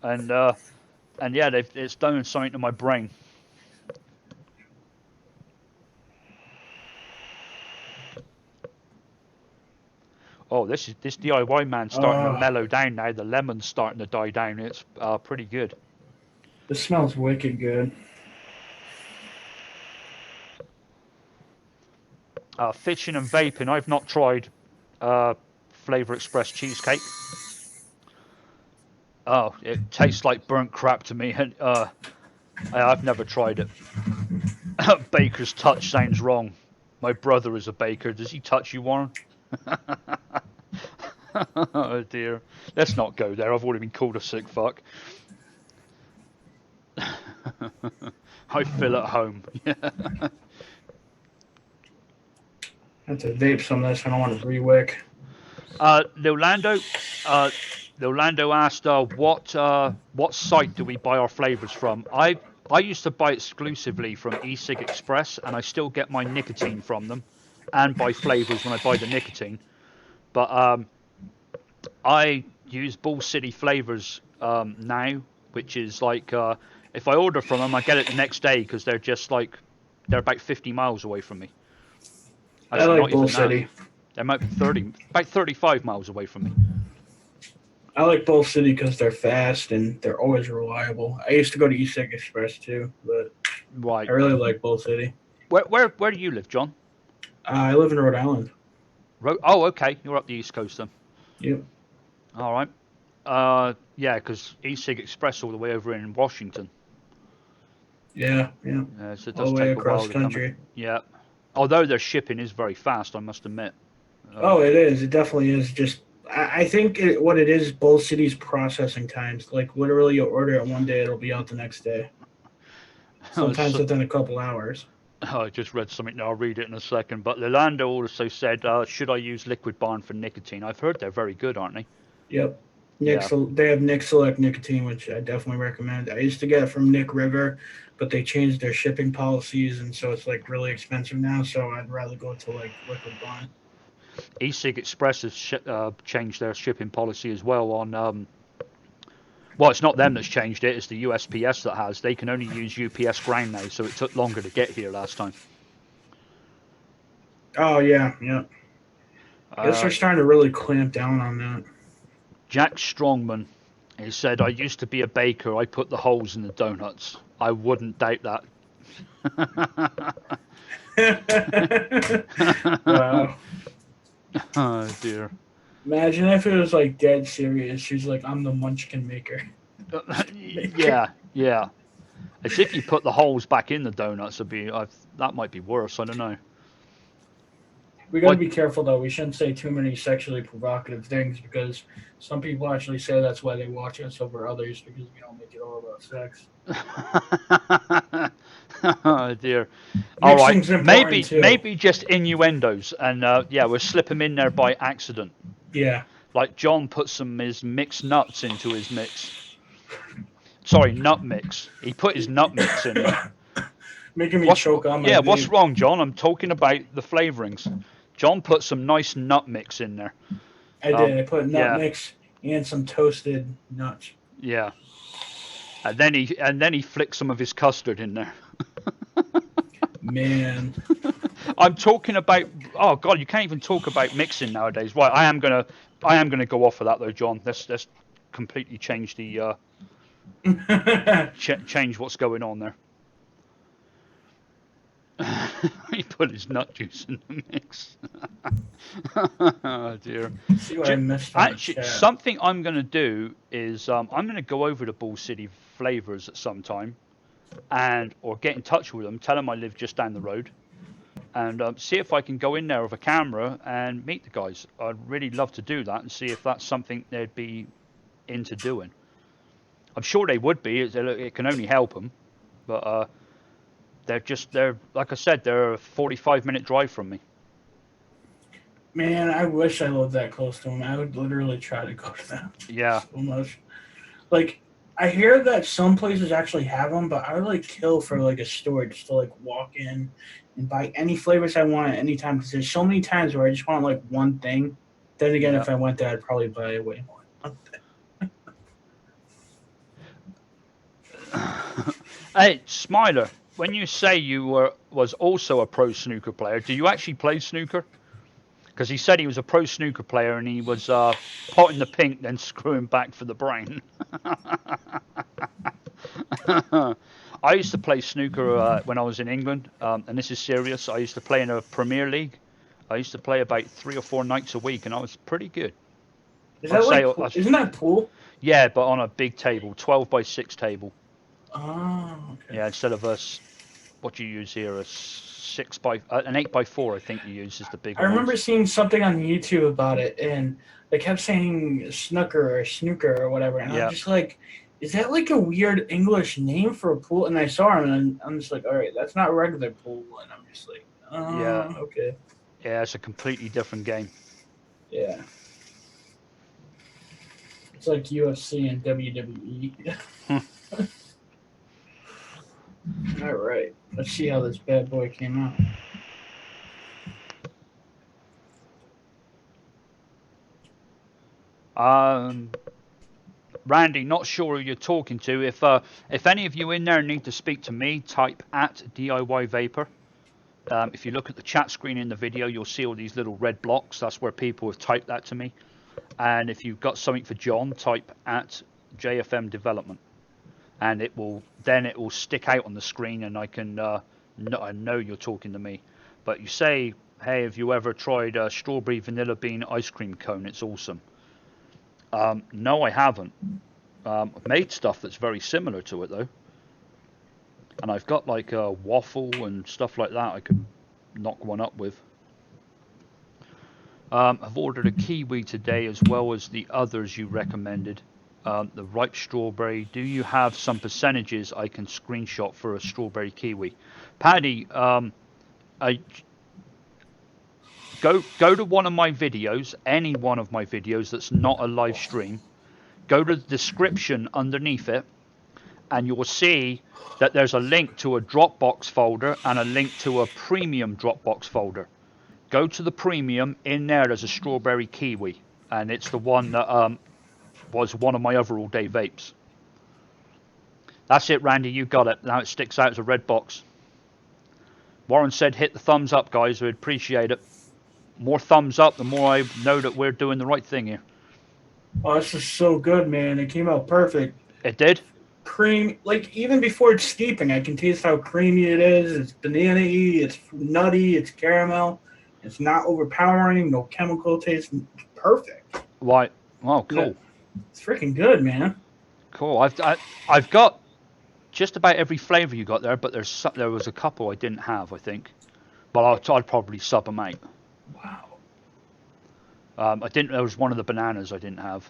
And yeah, it's done something to my brain. Oh, this DIY man's starting to Oh, mellow down now. The lemon's starting to die down. It's pretty good. this smells wicked good. Fishing and vaping. I've not tried Flavor Express cheesecake. Oh, it tastes like burnt crap to me. And I've never tried it. Baker's touch sounds wrong. My brother is a baker. Does he touch you, Warren? Oh dear. Let's not go there. I've already been called a sick fuck. I feel at home. I have to vape some of this. I don't want to re-wick. Leolando asked, what site do we buy our flavors from? I used to buy exclusively from eSig Express, and I still get my nicotine from them, and buy flavors when I buy the nicotine. But I use Ball City Flavors now, which is like if I order from them, I get it the next day because they're about 50 miles away from me. Actually, I like Bull City. They might be about 35 miles away from me. I like Bull City because they're fast and they're always reliable. I used to go to eSig Express too, but Right. I really like Bull City. Where do you live, John? I live in Rhode Island. Oh, okay. You're up the East Coast then. Yep. All right. Yeah, because eSig Express all the way over in Washington. Yeah. So it All does the way take a while across to come country. in. Yeah. Although their shipping is very fast, I must admit. It is. It definitely is. Just I think what it is, Bull City's processing times. Like literally, you'll order it one day, it'll be out the next day. Sometimes within a couple hours. I just read something now. I'll read it in a second. But Lolando also said, should I use Liquid Barn for nicotine? I've heard they're very good, aren't they? Yep. Yeah. They have Nick Select Nicotine, which I definitely recommend. I used to get it from Nick River, but they changed their shipping policies, and so it's like really expensive now. So I'd rather go to like Liquid Barn. eSig Express has changed their shipping policy as well on. Well, it's not them that's changed it. It's the USPS that has. They can only use UPS ground now, so it took longer to get here last time. Oh yeah. I guess they're starting to really clamp down on that. Jack Strongman, he said, I used to be a baker. I put the holes in the donuts. I wouldn't doubt that. Wow. Oh, dear. Imagine if it was like dead serious. She's like, I'm the munchkin maker. Yeah. As if you put the holes back in the donuts, that might be worse. I don't know. We got to be careful, though. We shouldn't say too many sexually provocative things because some people actually say that's why they watch us over others because we don't make it all about sex. Oh, dear. All right. Maybe just innuendos. And, we'll slip them in there by accident. Yeah. Like John put his mixed nuts into his mix. Sorry, nut mix. He put his nut mix in there. Making me choke on my Yeah, vape. what's wrong, John? I'm talking about the flavorings. John put some nice nut mix in there. I did. I put nut mix and some toasted nuts. Yeah. And then he flicked some of his custard in there. Man. I'm talking about. Oh God, you can't even talk about mixing nowadays. Right, I am gonna go off of that though, John. Let's completely change the change what's going on there. He put his nut juice in the mix. Oh dear. See what I missed Actually, something I'm going to do is I'm going to go over to Ball City Flavors at some time, or get in touch with them, tell them I live just down the road, and see if I can go in there with a camera and meet the guys. I'd really love to do that and see if that's something they'd be into doing. I'm sure they would be. It can only help them, but they're like I said, they're a 45-minute drive from me. Man, I wish I lived that close to them. I would literally try to go to them. Yeah. So much. Like, I hear that some places actually have them, but I would like kill for like a store just to like walk in and buy any flavors I want at any time because there's so many times where I just want like one thing. Then again, if I went there, I'd probably buy way more. Hey, Smiler, when you say you was also a pro snooker player, do you actually play snooker? because he said he was a pro snooker player and he was potting the pink, then screwing back for the brain. I used to play snooker when I was in England, and this is serious. I used to play in a Premier League. I used to play about 3 or 4 nights a week, and I was pretty good. Isn't that pool? Yeah, but on a big table, 12 by 6 table. Oh, okay. Yeah, instead of what do you use here, an 8 by 4, I think you use is the bigger I remember ones. seeing something on YouTube about it, and they kept saying snooker or whatever, and Yeah. I'm just like, is that like a weird English name for a pool? And I saw him, and I'm just like, all right, that's not a regular pool, and I'm just like, Yeah. okay. Yeah, it's a completely different game. Yeah. It's like UFC and WWE. All right. Let's see how this bad boy came out. Randy, not sure who you're talking to. If any of you in there need to speak to me, type at DIY Vapor. If you look at the chat screen in the video, you'll see all these little red blocks. That's where people have typed that to me. And if you've got something for John, type at JFM Development, and it will stick out on the screen, and I know you're talking to me. But you say, hey, have you ever tried a strawberry vanilla bean ice cream cone? It's awesome. No, I haven't. I've made stuff that's very similar to it though, and I've got like a waffle and stuff like that I could knock one up with. I've ordered a kiwi today as well as the others you recommended. The ripe strawberry. Do you have some percentages I can screenshot for a strawberry kiwi? Paddy, go to one of my videos, any one of my videos that's not a live stream. Go to the description underneath it, and you'll see that there's a link to a Dropbox folder and a link to a premium Dropbox folder. Go to the premium. In there's a strawberry kiwi, and it's the one that was one of my other all-day vapes. That's it, Randy. You got it. Now it sticks out as a red box. Warren said hit the thumbs up, guys. We'd appreciate it. More thumbs up, the more I know that we're doing the right thing here. Oh, this is so good, man. It came out perfect. It did? Cream, like even before it's steeping, I can taste how creamy it is. It's banana-y, it's nutty, it's caramel. It's not overpowering, no chemical taste. It's perfect. Right. Oh, cool. Yeah. It's freaking good, man. Cool. I've got just about every flavor you got there, but there was a couple I didn't have, I think. But I'd probably sub them out. Wow. There was one of the bananas I didn't have.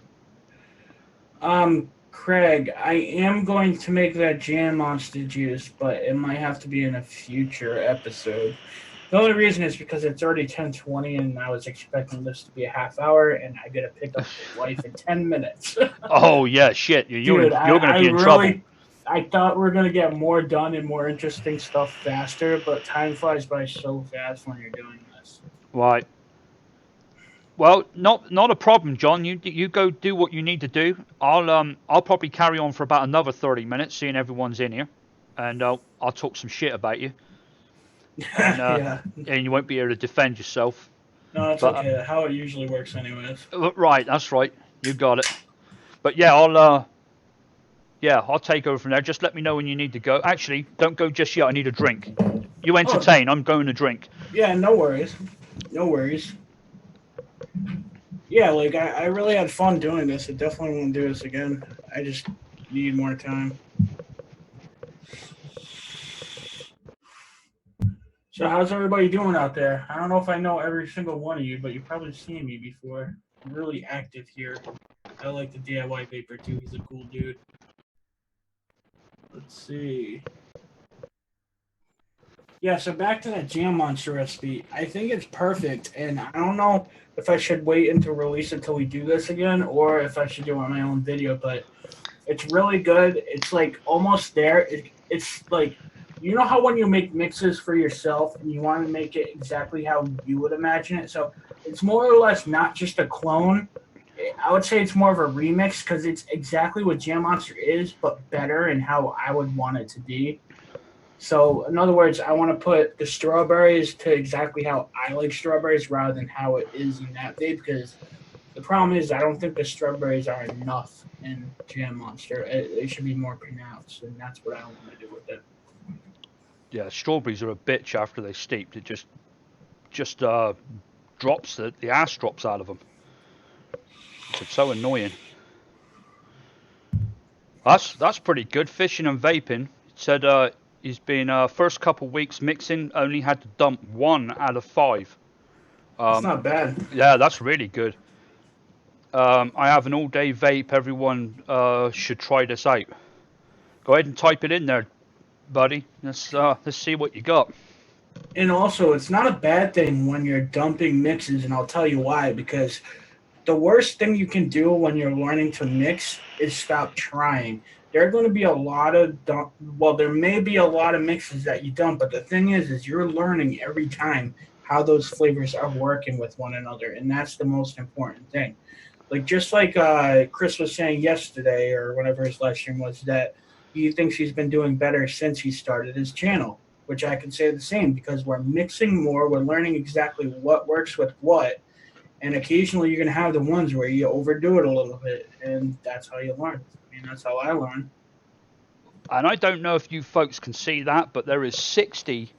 Craig, I am going to make that jam monster juice, but it might have to be in a future episode. The only reason is because it's already 10:20, and I was expecting this to be a half hour, and I gotta pick up my wife in 10 minutes. Oh yeah, shit! You're gonna be in trouble. I thought we were gonna get more done and more interesting stuff faster, but time flies by so fast when you're doing this. Right. Well, not a problem, John. You go do what you need to do. I'll probably carry on for about another 30 minutes, seeing everyone's in here, and I'll talk some shit about you. And, yeah. And you won't be able to defend yourself. No, it's okay. How it usually works, anyways. Right, that's right. You got it. But yeah, I'll take over from there. Just let me know when you need to go. Actually, don't go just yet. I need a drink. You entertain. I'm going to drink. Yeah, no worries. No worries. Yeah, like I really had fun doing this. I definitely won't do this again. I just need more time. So how's everybody doing out there? I don't know if I know every single one of you, but you've probably seen me before. I'm really active here. I like the DIY Vapor too. He's a cool dude. Let's see. Yeah, so back to that Jam Monster recipe. I think it's perfect, and I don't know if I should wait until release until we do this again, or if I should do it on my own video, but it's really good. It's like almost there. It's like, you know how when you make mixes for yourself and you want to make it exactly how you would imagine it? So it's more or less not just a clone. I would say it's more of a remix because it's exactly what Jam Monster is, but better and how I would want it to be. So, in other words, I want to put the strawberries to exactly how I like strawberries rather than how it is in that vape. Because the problem is, I don't think the strawberries are enough in Jam Monster. It should be more pronounced, and that's what I don't want to do with it. Yeah, strawberries are a bitch after they steeped. It just drops the ass drops out of them. It's so annoying. That's pretty good. Fishing and vaping. It said he's been first couple weeks mixing, only had to dump 1 out of 5. It's not bad. Yeah, that's really good. I have an all-day vape. Everyone should try this out. Go ahead and type it in there, buddy. Let's see what you got. And also, it's not a bad thing when you're dumping mixes, and I'll tell you why. Because the worst thing you can do when you're learning to mix is stop trying. There are going to be a lot of there may be a lot of mixes that you dump, but the thing is you're learning every time how those flavors are working with one another, and that's the most important thing. Like just like Chris was saying yesterday or whatever his live stream was, that he thinks he's been doing better since he started his channel, which I can say the same because we're mixing more, we're learning exactly what works with what, and occasionally you're going to have the ones where you overdo it a little bit, and that's how you learn. I mean, that's how I learn. And I don't know if you folks can see that, but there is 60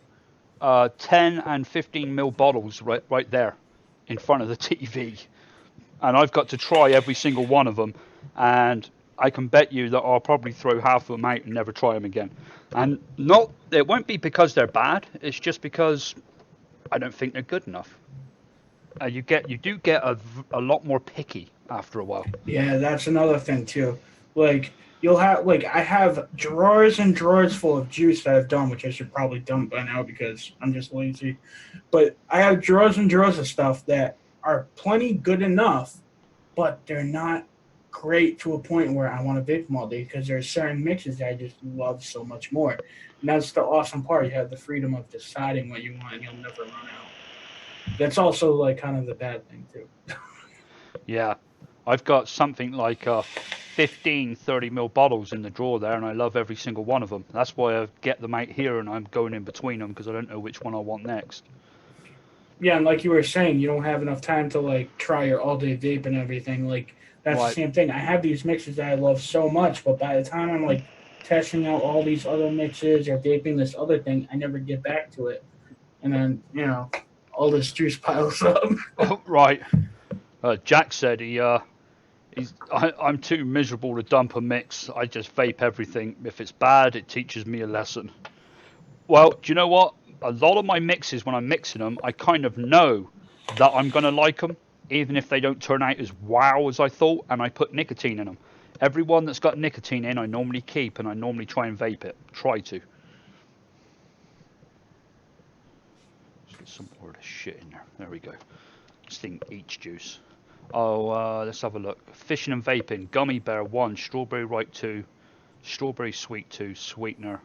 10 and 15 ml bottles right there in front of the TV. And I've got to try every single one of them. And I can bet you that I'll probably throw half of them out and never try them again. And it won't be because they're bad. It's just because I don't think they're good enough. You do get a lot more picky after a while. Yeah, that's another thing too. Like you'll have I have drawers and drawers full of juice that I've done, which I should probably dump by now because I'm just lazy. But I have drawers and drawers of stuff that are plenty good enough, but they're not great to a point where I want to vape them all day because there are certain mixes that I just love so much more. And that's the awesome part. You have the freedom of deciding what you want and you'll never run out. That's also like kind of the bad thing too. Yeah. I've got something like 15 30 ml bottles in the drawer there, and I love every single one of them. That's why I get them out here and I'm going in between them because I don't know which one I want next. Yeah, and like you were saying, you don't have enough time to like try your all-day vape and everything. Like that's Right. the same thing. I have these mixes that I love so much, but by the time I'm like testing out all these other mixes or vaping this other thing, I never get back to it. And then, all this juice piles up. Oh, right. Jack said I'm too miserable to dump a mix. I just vape everything. If it's bad, it teaches me a lesson. Well, do you know what? A lot of my mixes, when I'm mixing them, I kind of know that I'm going to like them, even if they don't turn out as wow as I thought, and I put nicotine in them. Every one that's got nicotine in, I normally keep, and I normally try and vape it. Try to. Let's get some more of this shit in there. There we go. This thing eats juice. Oh, let's have a look. Fishing and vaping. Gummy bear 1, strawberry ripe 2, strawberry sweet 2, sweetener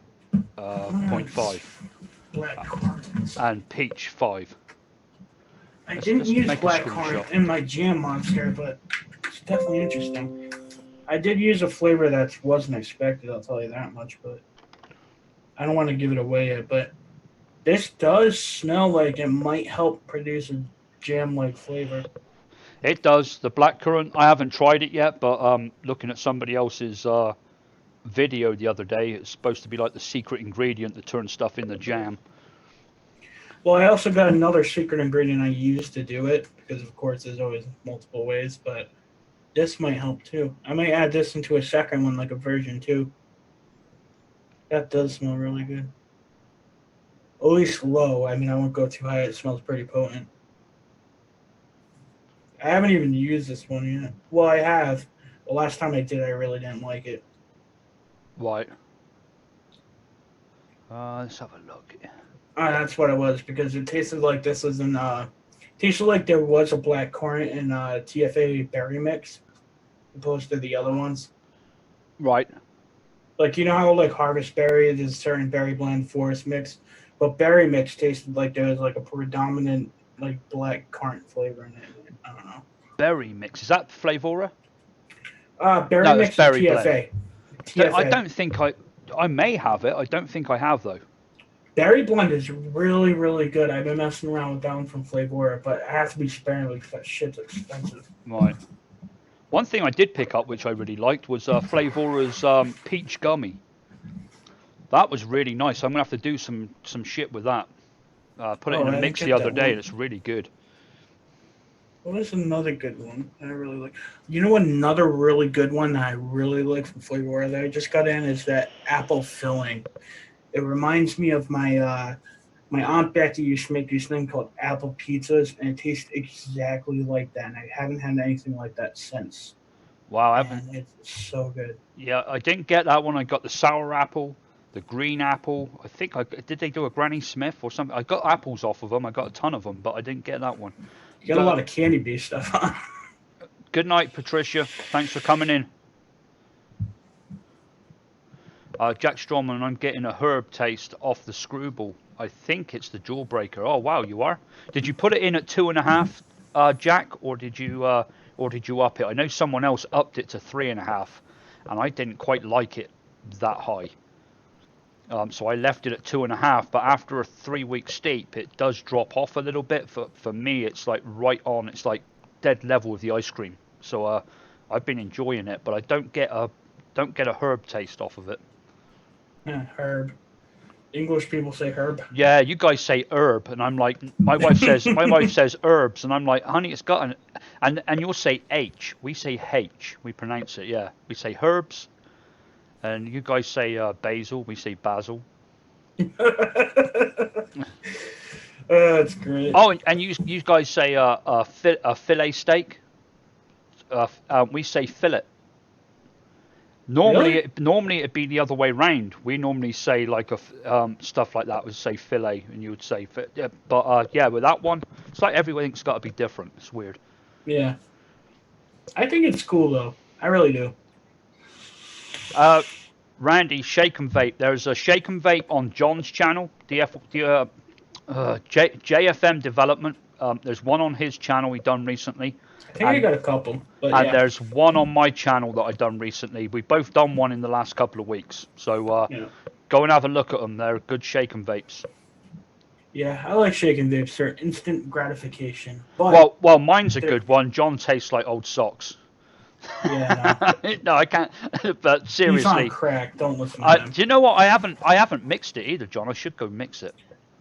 0.5, and peach 5. I didn't use blackcurrant in my Jam Monster, but it's definitely interesting. I did use a flavor that wasn't expected, I'll tell you that much, but I don't want to give it away yet. But this does smell like it might help produce a jam-like flavor. It does. The blackcurrant, I haven't tried it yet, but looking at somebody else's video the other day, it's supposed to be like the secret ingredient that turns stuff into jam. Well, I also got another secret ingredient I use to do it, because of course there's always multiple ways, but this might help too. I might add this into a second one, like a version 2. That does smell really good. At least low. I mean, I won't go too high. It smells pretty potent. I haven't even used this one yet. Well, I have. The last time I did, I really didn't like it. Right. Let's have a look. That's what it was, because it tasted like this was in tasted like there was a blackcurrant in TFA berry mix opposed to the other ones. Right. Like, you know how like Harvest Berry, there's a certain berry blend forest mix, but berry mix tasted like there was like a predominant like blackcurrant flavor in it. I don't know. Berry mix, is that Flavora? Berry mix is TFA. TFA. I don't think I may have it. I don't think I have though. Berry blend is really, really good. I've been messing around with that one from Flavor, but I have to be sparingly because that shit's expensive. Right. One thing I did pick up, which I really liked, was Flavora's peach gummy. That was really nice. I'm gonna have to do some shit with that. Put it Oh, in a I didn't mix the get other that day, one. and it's really good. What is another good one that I really like? You know, another really good one that I really like from Flavor that I just got in is that apple filling. It reminds me of my aunt Becky used to make this thing called apple pizzas, and it tastes exactly like that. And I haven't had anything like that since. Wow, I haven't. And it's so good. Yeah, I didn't get that one. I got the sour apple, the green apple. I think I did. They do a Granny Smith or something. I got apples off of them. I got a ton of them, but I didn't get that one. You got a lot of candy based stuff on. Good night, Patricia. Thanks for coming in. Jack Strawman, I'm getting a herb taste off the screwball. I think it's the jawbreaker. Oh wow, you are. Did you put it in at 2.5, Jack, or did you up it? I know someone else upped it to 3.5, and I didn't quite like it that high. So I left it at 2.5. But after a 3-week steep, it does drop off a little bit. For me, it's like right on. It's like dead level with the ice cream. So I've been enjoying it, but I don't get a herb taste off of it. Yeah, herb. English people say herb. Yeah, you guys say herb, and I'm like, my wife says herbs, and I'm like, honey, it's got an, and you'll say H. We say H. We pronounce it. Yeah, we say herbs, and you guys say basil. We say basil. That's great. Oh, and you guys say a fillet steak. We say fillet. Normally, Really? normally it'd be the other way round. We normally say like stuff like that would say fillet, and you would say yeah, but yeah, with that one, it's like everything's got to be different. It's weird. Yeah. I think it's cool though. I really do. Uh, Randy, shake and vape. There's a shake and vape on John's channel, JFM Development. There's one on his channel he done recently, I think I and got a couple, but and yeah, there's one on my channel that I done recently. We both done one in the last couple of weeks, so you know, go and have a look at them. They're good shake and vapes. yeah, I like shaking vapes for instant gratification, but Well, mine's a they're good one. John tastes like old socks. yeah, no, No, I can't. But he's on seriously, crack. Don't listen to him. do you know what? I haven't mixed it either, John. I should go mix it.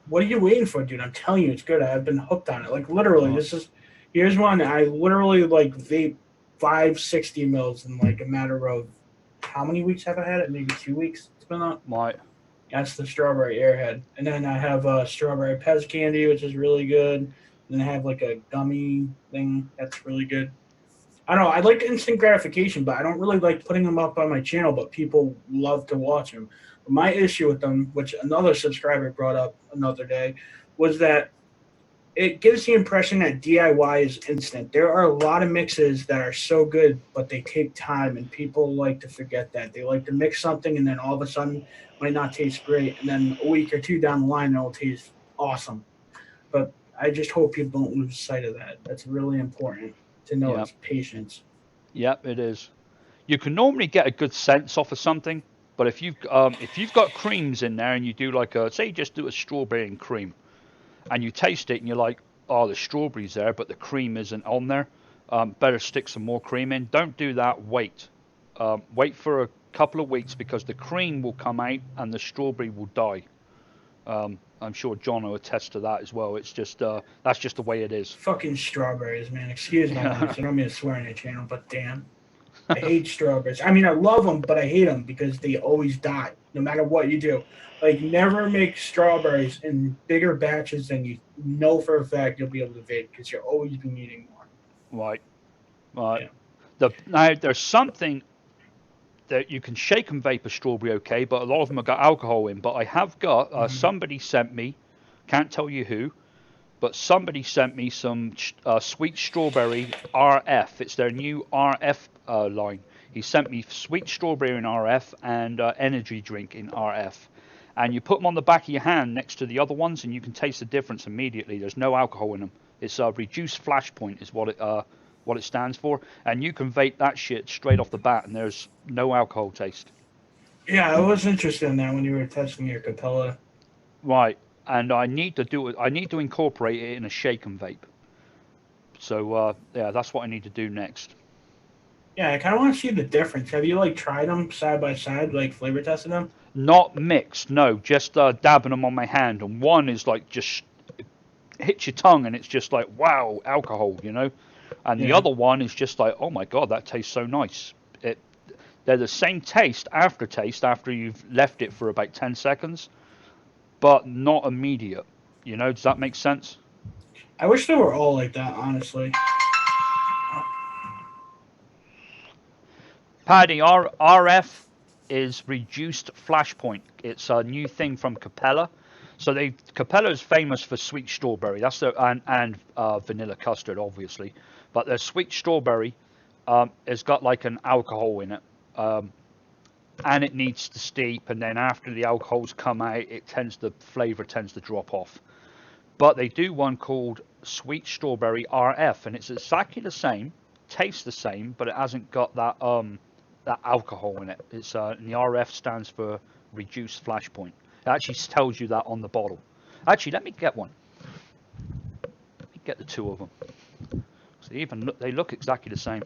What are you waiting for, dude? I'm telling you, it's good. I've been hooked on it. Like literally, Uh, this is here's one. I literally like vape 560 mils in like a matter of how many weeks have I had it? Maybe 2 weeks. It's been on. my That's the strawberry airhead. And then I have strawberry pez candy, which is really good. And then I have like a gummy thing that's really good. I don't know. I like instant gratification, but I don't really like putting them up on my channel, but people love to watch them. But my issue with them, which another subscriber brought up another day, was that it gives the impression that DIY is instant. There are a lot of mixes that are so good, but they take time, and people like to forget that. They like to mix something, and then all of a sudden, it might not taste great, and then a week or two down the line, it'll taste awesome. But I just hope people don't lose sight of that. That's really important to know. yeah, It's patience. yeah, it is. You can normally get a good sense off of something, but if you've got creams in there and you do like a say you just do a strawberry and cream, and you taste it and you're like, oh, the strawberry's there, but the cream isn't on there. Better stick some more cream in. Don't do that. Wait for a couple of weeks because the cream will come out and the strawberry will die. I'm sure John will attest to that as well. It's just that's just the way it is. Fucking strawberries, man. Excuse my language. I don't mean to swear on your channel, but damn. I hate strawberries. I mean, I love them, but I hate them because they always die, no matter what you do. Like, never make strawberries in bigger batches than you know for a fact you'll be able to vape because you'll always be needing more. Right. Right. Yeah. Now there's something that you can shake and vape a strawberry, okay, but a lot of them have got alcohol in. But I have got Mm-hmm. somebody sent me, can't tell you who, but somebody sent me some sweet strawberry RF. It's their new RF line. He sent me sweet strawberry in RF and energy drink in RF. And you put them on the back of your hand next to the other ones, and you can taste the difference immediately. There's no alcohol in them. It's a reduced flash point is what it stands for, and you can vape that shit straight off the bat, and there's no alcohol taste. Yeah, I was interested in that when you were testing your Capella. Right, and I need to do it. I need to incorporate it in a shake and vape. So yeah, that's what I need to do next. Yeah, I kind of want to see the difference. Have you like tried them side by side, like flavor tested them? Not mixed, no, just dabbing them on my hand, and one is like just hits your tongue, and it's just like wow, alcohol, and the Yeah. other one is just like, oh my god, that tastes so nice. It They're the same taste after you've left it for about 10 seconds, but not immediate. Does that make sense? I wish they were all like that, honestly. Paddy, RF is reduced flashpoint. It's a new thing from Capella. So Capella is famous for sweet strawberry. That's and vanilla custard, obviously, but their sweet strawberry has got like an alcohol in it, and it needs to steep. And then after the alcohols come out, the flavor tends to drop off. But they do one called sweet strawberry RF, and it's exactly the same, tastes the same, but it hasn't got that alcohol in it. It's and the RF stands for reduced flashpoint. It actually tells you that on the bottle. Actually, let me get one. Let me get the two of them. So they look exactly the same.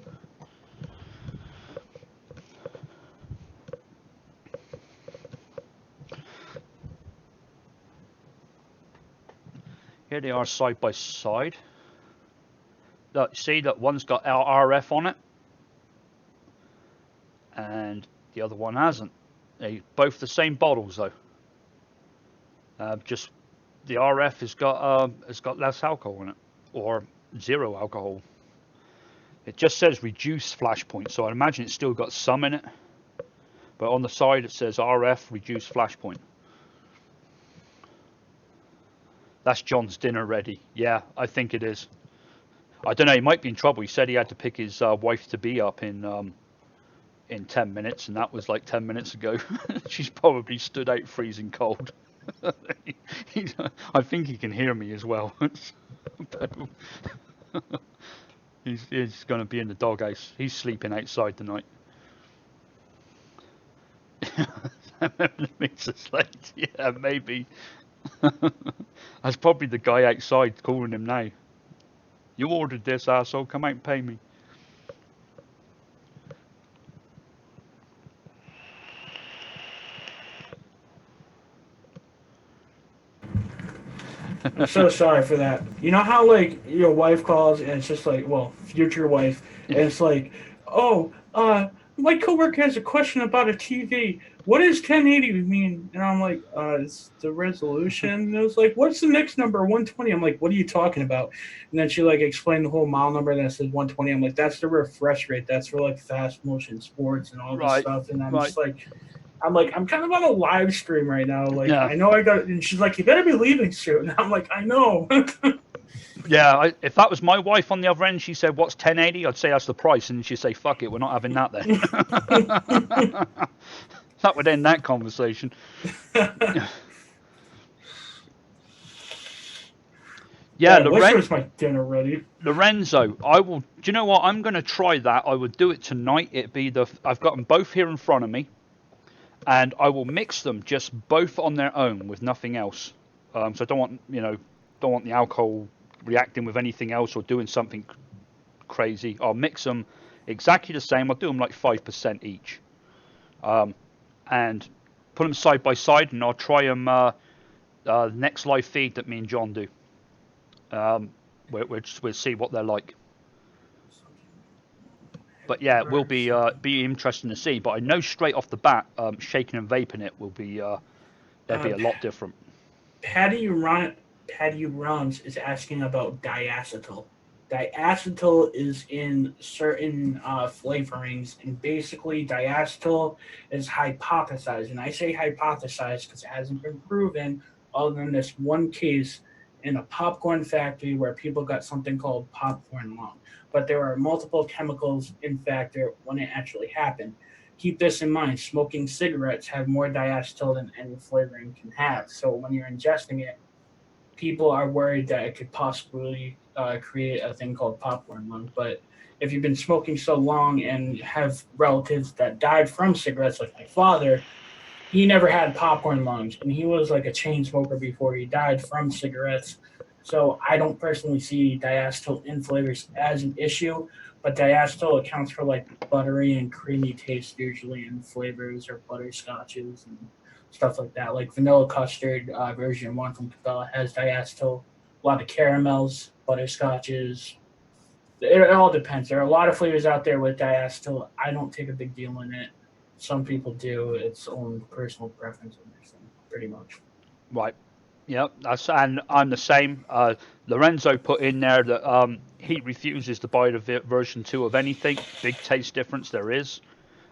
Here they are side by side. Look, see that one's got RF on it, and the other one hasn't. They both the same bottles though. Just the RF has got less alcohol in it, or zero alcohol. It just says reduced flashpoint, so I imagine it's still got some in it. But on the side it says RF reduced flashpoint. That's John's dinner ready. Yeah, I think it is. I don't know. He might be in trouble. He said he had to pick his wife to be up in 10 minutes, and that was like 10 minutes ago. She's probably stood out freezing cold. I think he can hear me as well. He's going to be in the doghouse. He's sleeping outside tonight. Makes us late. Yeah, maybe. That's probably the guy outside calling him now. You ordered this, asshole. Come out and pay me. I'm so sorry for that. You know how like your wife calls and it's just like, well, future wife, and it's like, oh, my coworker has a question about a TV. What does 1080 mean? And I'm like, it's the resolution. And it was like, what's the next number? 120. I'm like, what are you talking about? And then she like explained the whole model number. And then it says 120. I'm like, that's the refresh rate. That's for like fast motion sports and all this Right, stuff. And I'm right. just like, I'm kind of on a live stream right now. Like, Yeah, I know I got, and she's like, you better be leaving soon. And I'm like, I know. yeah. If that was my wife on the other end, she said, "What's 1080?" I'd say that's the price, and she'd say, "Fuck it, we're not having that then." That would end that conversation. Yeah, Yeah, wish was my dinner ready. Lorenzo, I will. Do you know what? I'm going to try that. I would do it tonight. I've got them both here in front of me, and I will mix them just both on their own with nothing else. So I don't want the alcohol reacting with anything else or doing something crazy. I'll mix them exactly the same. I'll do them like 5% each, and put them side by side, and I'll try them next live feed that me and John do. We'll see what they're like. But yeah, it will be interesting to see. But I know straight off the bat, shaking and vaping it will be that'd be a lot different. Patty Runs is asking about diacetyl. Diacetyl is in certain flavorings, and basically diacetyl is hypothesized. And I say hypothesized because it hasn't been proven, other than this one case in a popcorn factory where people got something called popcorn lung. But there are multiple chemicals in factor when it actually happened. Keep this in mind: smoking cigarettes have more diacetyl than any flavoring can have. So when you're ingesting it, people are worried that it could possibly create a thing called popcorn lung. But if you've been smoking so long and have relatives that died from cigarettes, like my father, he never had popcorn lungs, and he was like a chain smoker before he died from cigarettes. So I don't personally see diacetyl in flavors as an issue, but diacetyl accounts for like buttery and creamy taste usually in flavors or butterscotches and stuff like that. Like vanilla custard version one from Cabela has diacetyl. A lot of caramels, butterscotches. It all depends. There are a lot of flavors out there with diacetyl. I don't take a big deal in it. Some people do. It's own personal preference and everything, pretty much. Right. Yeah, and I'm the same. Lorenzo put in there that he refuses to buy the version 2 of anything. Big taste difference there is.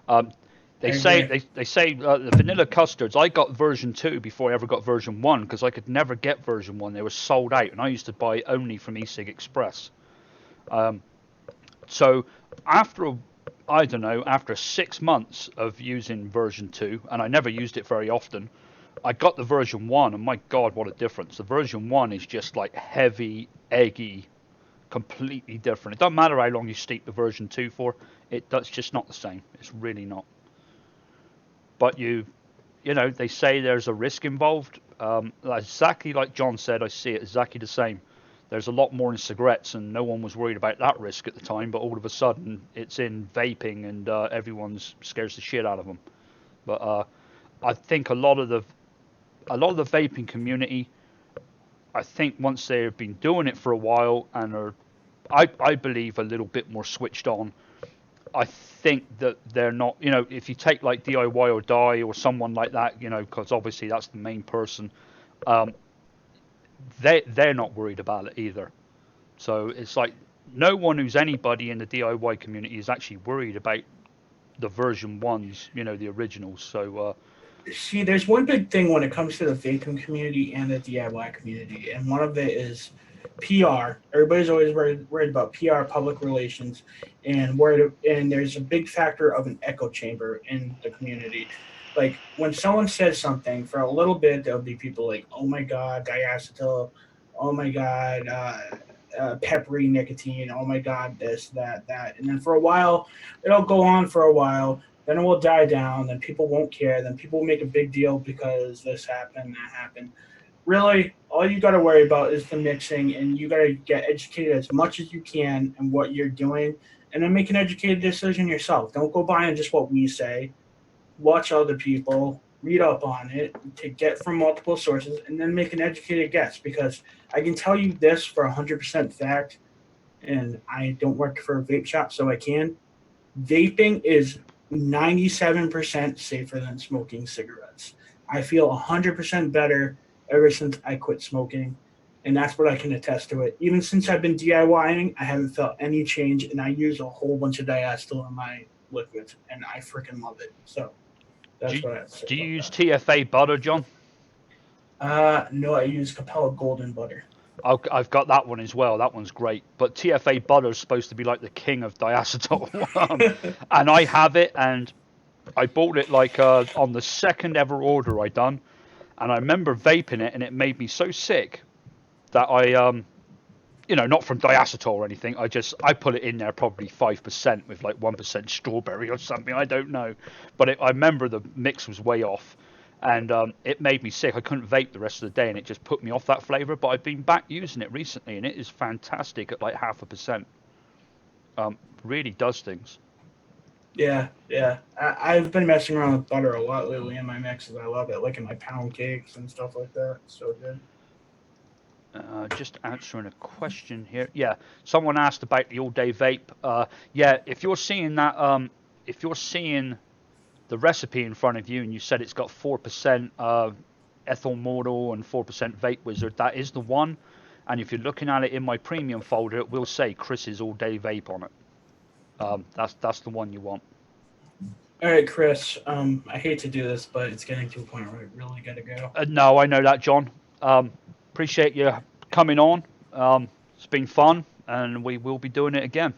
Um, I they say agree. they say the vanilla custards. I got version 2 before I ever got version 1 because I could never get version 1. They were sold out, and I used to buy only from eSig Express. Um, so after I don't know, after 6 months of using version 2, and I never used it very often, I got the version 1, and my God, what a difference. The version 1 is just like heavy, eggy, completely different. It doesn't matter how long you steep the version 2 for, that's just not the same. It's really not. But they say there's a risk involved. Exactly like John said, I see it exactly the same. There's a lot more in cigarettes, and no one was worried about that risk at the time. But all of a sudden, it's in vaping, and everyone's scares the shit out of them. But I think a lot of the vaping community, I think once they've been doing it for a while and are, I believe, a little bit more switched on, I think that they're not, if you take like DIY or Die or someone like that, because obviously that's the main person, um, they're not worried about it either. So it's like no one who's anybody in the DIY community is actually worried about the version ones, the originals. So See, there's one big thing when it comes to the vaping community and the DIY community, and one of it is PR. Everybody's always worried about PR, public relations, and there's a big factor of an echo chamber in the community. Like when someone says something for a little bit, there'll be people like, "Oh my God, diacetyl," "Oh my God, peppery nicotine," "Oh my God, this, that, that," and then for a while, it'll go on for a while, then it will die down, then people won't care, then people will make a big deal because this happened, that happened. Really, all you got to worry about is the mixing, and you got to get educated as much as you can in what you're doing, and then make an educated decision yourself. Don't go buying just what we say. Watch other people, read up on it, to get from multiple sources, and then make an educated guess. Because I can tell you this for 100% fact, and I don't work for a vape shop, so I can. Vaping is 97% safer than smoking cigarettes. I feel 100% better ever since I quit smoking. And that's what I can attest to it. Even since I've been DIYing, I haven't felt any change. And I use a whole bunch of diacetyl in my liquids. And I freaking love it. So do that's you, what I have to say do you about use that. TFA butter, John? No, I use Capella Golden Butter. I've got that one as well. That one's great. But TFA butter is supposed to be like the king of diacetyl, and I have it, and I bought it like on the second ever order I done, and I remember vaping it, and it made me so sick that not from diacetyl or anything. I put it in there probably 5% with like 1% strawberry or something. I don't know, but I remember the mix was way off, and it made me sick. I couldn't vape the rest of the day, and it just put me off that flavor. But I've been back using it recently, and it is fantastic at like 0.5%. Really does things. Yeah, yeah. I've been messing around with butter a lot lately in my mixes. I love it, like in my pound cakes and stuff like that. It's so good. Just answering a question here. Yeah, someone asked about the all-day vape. Yeah, if you're seeing the recipe in front of you and you said it's got 4% ethyl mortal and 4% vape wizard, that is the one. And if you're looking at it in my premium folder, it will say Chris's all-day vape on it. That's the one you want. All right, Chris. I hate to do this, but it's getting to a point where I really gotta go. No, I know that, John. Appreciate you coming on. It's been fun, and we will be doing it again.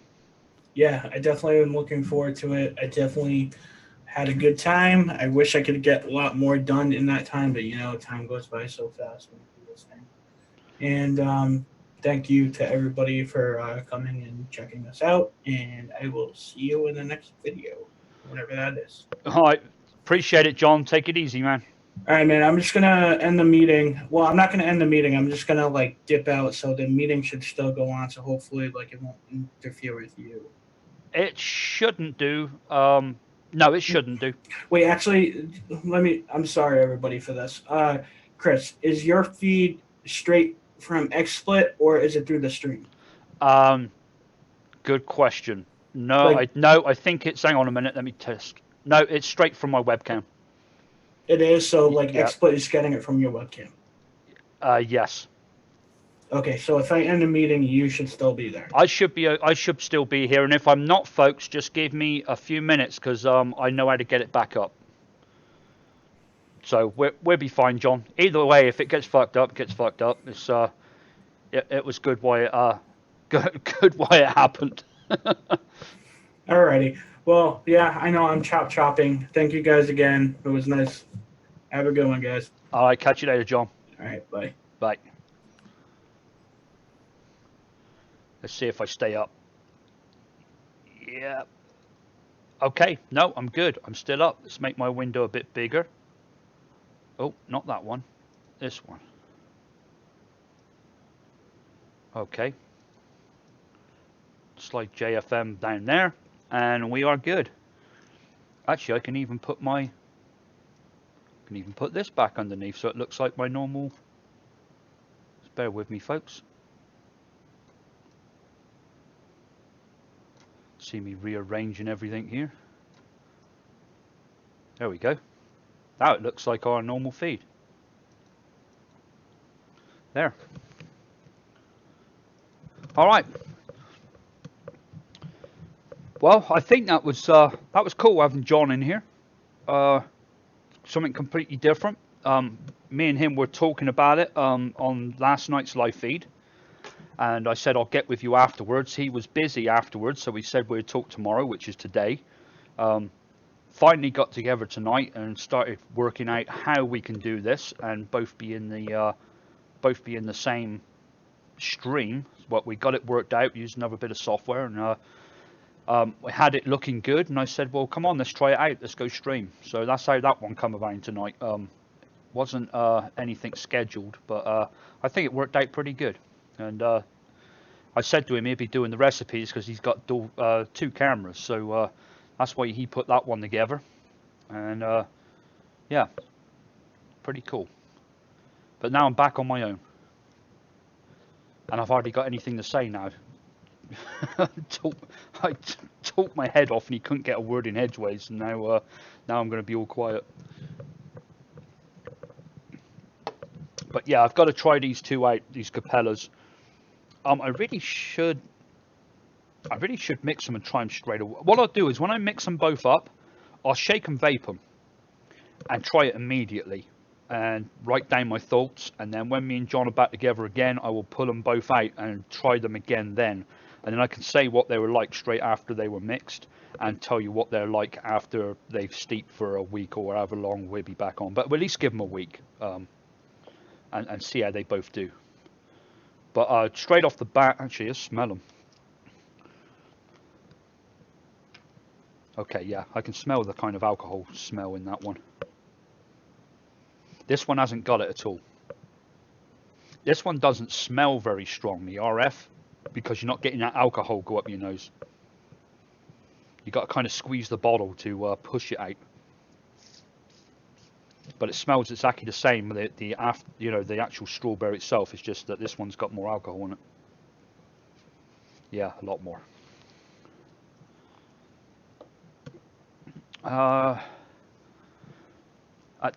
Yeah, I definitely am looking forward to it. I definitely had a good time. I wish I could get a lot more done in that time, but time goes by so fast when you do this thing. And thank you to everybody for coming and checking us out. And I will see you in the next video, whatever that is. All right. Appreciate it, John. Take it easy, man. All right, man. I'm just gonna end the meeting. Well, I'm not gonna end the meeting. I'm just gonna like dip out, so the meeting should still go on. So hopefully, like it won't interfere with you. It shouldn't do. No, it shouldn't do. Wait, actually, let me. I'm sorry, everybody, for this. Chris, is your feed straight from XSplit or is it through the stream? Um, Good question. No, Like I think it's. Hang on a minute. Let me test. No, it's straight from my webcam. it is. So like Yeah. XSplit is getting it from your webcam. Yes. Okay, so if I end the meeting, you should still be there. I should be. I should still be here, and if I'm not, folks, just give me a few minutes because I know how to get it back up. So we'll be fine, John. Either way, if it gets fucked up, it gets fucked up. It's it was good why it good why it happened. Alrighty. Well, yeah, I know I'm chopping. Thank you guys again. It was nice. Have a good one, guys. All right, catch you later, John. All right, bye. Bye. Let's see if I stay up. Yeah. Okay. No, I'm good. I'm still up. Let's make my window a bit bigger. Oh, not that one. This one. Okay. Slide JFM down there, and we are good. Actually, I can even put this back underneath so it looks like my normal. Just bear with me, folks. See me rearranging everything here. There we go. Now it looks like our normal feed. There. All right. Well, I think that was cool having John in here. Something completely different. Me and him were talking about it on last night's live feed, and I said I'll get with you afterwards. He was busy afterwards, so we said we'd talk tomorrow, which is today. Finally got together tonight and started working out how we can do this and both be in the same stream. But we got it worked out using another bit of software, and we had it looking good. And I said, well, come on, let's try it out. Let's go stream. So that's how that one come about tonight. Wasn't anything scheduled, but I think it worked out pretty good. And I said to him he'd be doing the recipes because he's got two cameras, so that's why he put that one together. And yeah, pretty cool. But now I'm back on my own, and I've hardly got anything to say now. I talked my head off, and he couldn't get a word in edgeways. And now I'm going to be all quiet. But yeah, I've got to try these two out, these capellas. I really should mix them and try them straight away. What I'll do is when I mix them both up, I'll shake and vape them and try it immediately and write down my thoughts. And then when me and John are back together again, I will pull them both out and try them again then. And then I can say what they were like straight after they were mixed and tell you what they're like after they've steeped for a week or however long we'll be back on. But we'll at least give them a week and see how they both do. But straight off the bat, actually, let's smell them. Okay, yeah, I can smell the kind of alcohol smell in that one. This one hasn't got it at all. This one doesn't smell very strong, the RF, because you're not getting that alcohol go up your nose. You got to kind of squeeze the bottle to push it out. But it smells exactly the same. The actual strawberry itself is just that this one's got more alcohol in it. Yeah, a lot more. At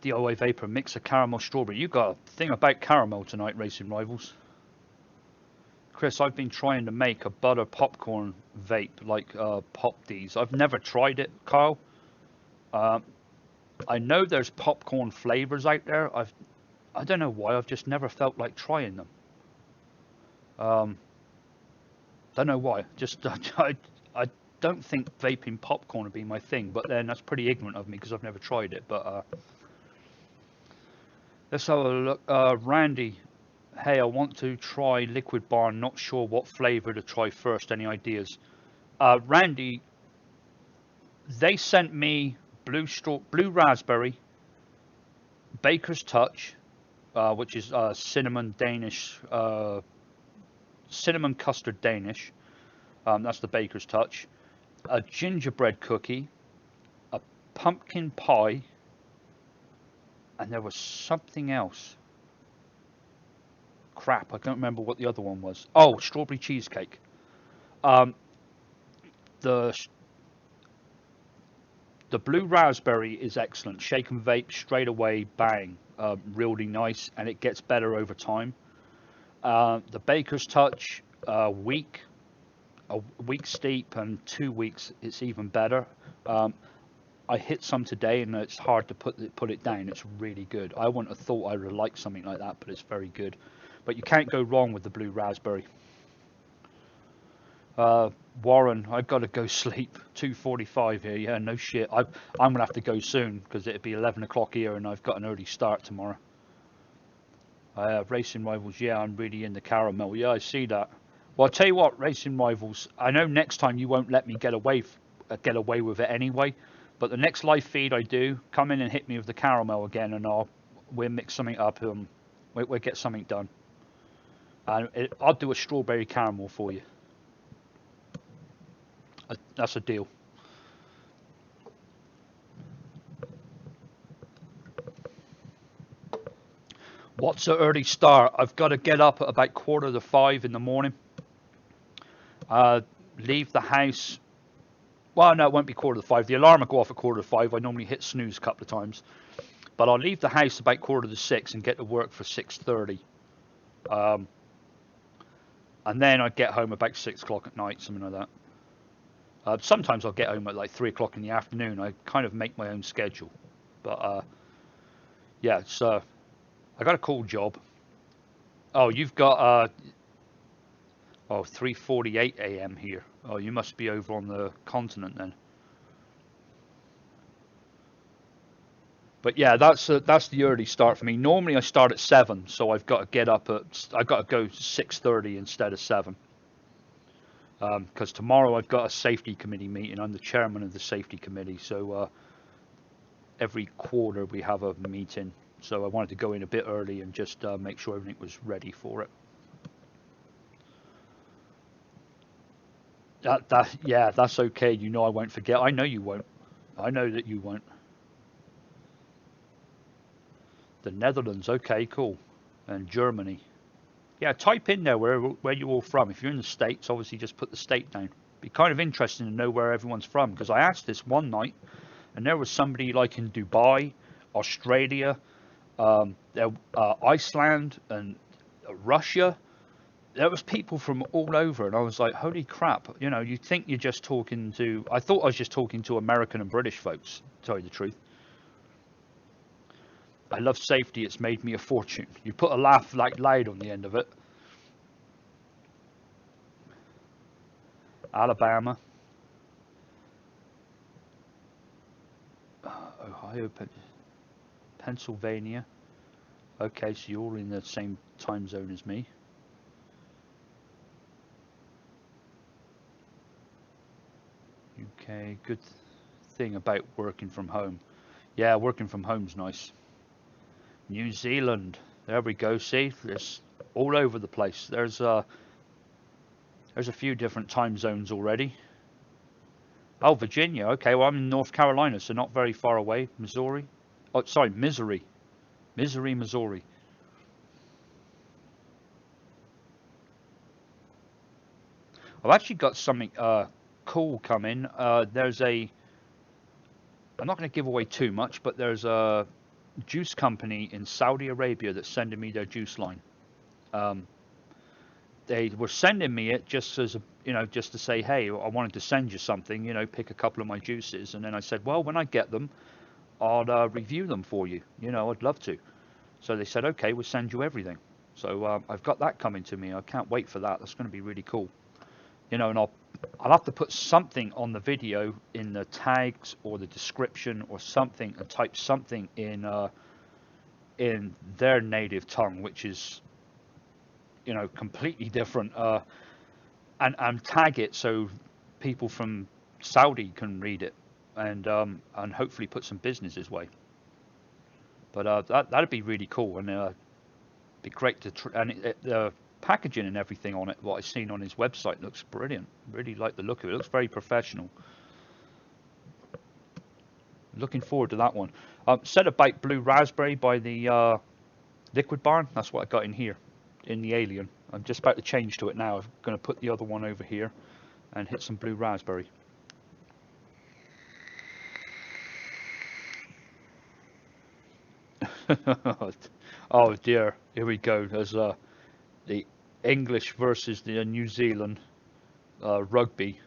DIY Vapor, mix a caramel strawberry. You got a thing about caramel tonight, Racing Rivals. Chris, I've been trying to make a butter popcorn vape like Pop D's. I've never tried it, Kyle. I know there's popcorn flavors out there. I don't know why. I've just never felt like trying them. Don't know why. Just I don't think vaping popcorn would be my thing. But then that's pretty ignorant of me because I've never tried it. But let's have a look. Randy, hey, I want to try Liquid Bar. Not sure what flavor to try first. Any ideas? Randy, they sent me blue raspberry, Baker's Touch, which is cinnamon Danish, cinnamon custard Danish. That's the Baker's Touch. A gingerbread cookie, a pumpkin pie, and there was something else. Crap, I don't remember what the other one was. Oh, strawberry cheesecake. Um, the the blue raspberry is excellent. Shake and vape straight away, bang. Really nice, and it gets better over time. The Baker's Touch, a week steep, and 2 weeks it's even better. Um, I hit some today, and it's hard to put it down. It's really good. I wouldn't have thought I would like something like that, but it's very good. But you can't go wrong with the blue raspberry. Warren, I've got to go sleep. 2:45 here. Yeah, no shit. I'm gonna have to go soon because it'll be 11 o'clock here, and I've got an early start tomorrow. Racing Rivals. Yeah, I'm really in the caramel. Yeah, I see that. Well, I'll tell you what, Racing Rivals. I know next time you won't let me get away with it anyway. But the next live feed I do, come in and hit me with the caramel again, and we'll mix something up. We'll get something done. And I'll do a strawberry caramel for you. That's a deal. What's an early start? I've got to get up at about 4:45 in the morning. Leave the house. Well, no, it won't be 4:45. The alarm will go off at 4:45. I normally hit snooze a couple of times. But I'll leave the house about 5:45 and get to work for 6:30. And then I get home about 6 o'clock at night, something like that. Sometimes I'll get home at like 3 o'clock in the afternoon. I kind of make my own schedule. But yeah, so I got a cool job. Oh, you've got 3:48 a.m. here. Oh, you must be over on the continent then. But yeah, that's the early start for me. Normally I start at 7, so I've got to go 6:30 instead of 7. Because tomorrow I've got a safety committee meeting. I'm the chairman of the safety committee, so every quarter we have a meeting. So I wanted to go in a bit early and just make sure everything was ready for it. Yeah, that's okay. You know I won't forget. I know you won't. I know that you won't. The Netherlands, okay, cool. And Germany. Yeah, type in there where you're all from. If you're in the States, obviously just put the state down. Be kind of interesting to know where everyone's from, because I asked this one night, and there was somebody like in Dubai, Australia, Iceland, and Russia. There was people from all over, and I was like, holy crap. You know, you think you're just talking to... I thought I was just talking to American and British folks, to tell you the truth. I love safety. It's made me a fortune. You put a laugh like loud on the end of it. Alabama. Ohio. Pennsylvania. Okay, so you're all in the same time zone as me. UK. Good thing about working from home. Yeah, working from home's nice. New Zealand. There we go. See, it's all over the place. There's a few different time zones already. Oh, Virginia. Okay, well I'm in North Carolina, so not very far away. Missouri. Oh, sorry, Missouri, Missouri. I've actually got something cool coming. There's a. I'm not going to give away too much, but there's a juice company in Saudi Arabia that's sending me their juice line. They were sending me it just as just to say, hey, I wanted to send you something, pick a couple of my juices. And then I said, well, when I get them, I'll review them for you. I'd love to. So they said, okay, we'll send you everything. So I've got that coming to me. I can't wait for that. That's going to be really cool. And I'll have to put something on the video in the tags or the description or something, and type something in their native tongue, which is completely different, and tag it so people from Saudi can read it. and hopefully put some business his way. But that'd be really cool, and be great to and the packaging and everything on it. What I've seen on his website looks brilliant. Really like the look of it. It looks very professional. Looking forward to that one. Said about blue raspberry by the liquid barn. That's what I got in here, in the alien. I'm just about to change to it now. I'm going to put the other one over here and hit some blue raspberry. Oh dear, here we go. There's the English versus the New Zealand rugby.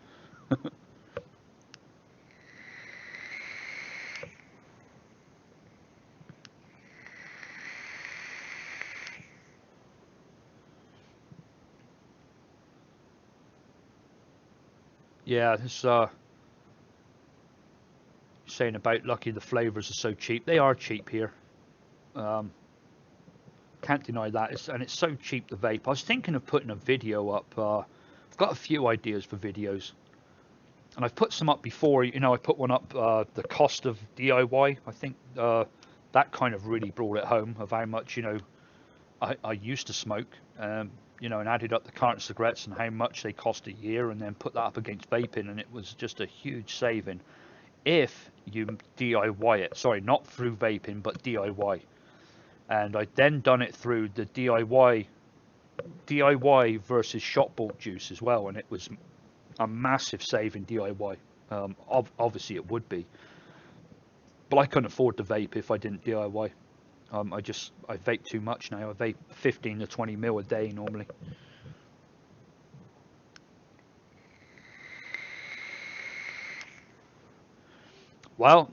Yeah, this saying about lucky the flavors are so cheap. They are cheap here. Um, can't deny that. And it's so cheap, the vape. I was thinking of putting a video up. I've got a few ideas for videos, and I've put some up before. You know, I put one up, the cost of DIY. I think that kind of really brought it home of how much, you know, I used to smoke, you know, and added up the carton cigarettes and how much they cost a year, and then put that up against vaping, and it was just a huge saving if you DIY it. Sorry, not through vaping, but DIY. And I then done it through the DIY versus shop bought juice as well, and it was a massive saving DIY. Obviously it would be, but I couldn't afford to vape if I didn't DIY. I vape too much now. I vape 15 to 20 mil a day normally. Well,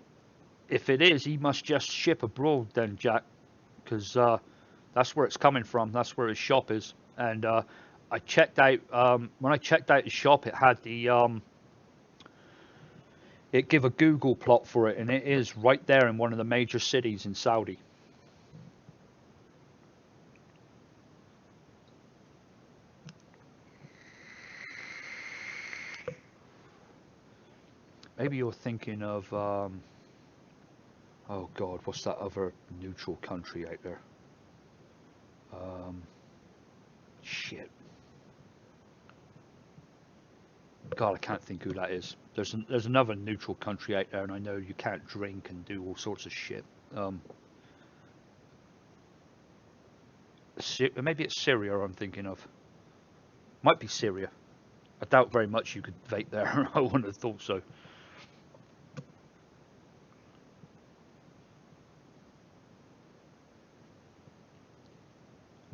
if it is, he must just ship abroad then, Jack, because that's where it's coming from. That's where his shop is. And I checked out, when I checked out his shop, it had it gave a Google plot for it, and it is right there in one of the major cities in Saudi. Maybe you're thinking of, oh God, what's that other neutral country out there? Shit. God, I can't think who that is. There's another neutral country out there, and I know you can't drink and do all sorts of shit. Maybe it's Syria I'm thinking of. Might be Syria. I doubt very much you could vape there. I wouldn't have thought so.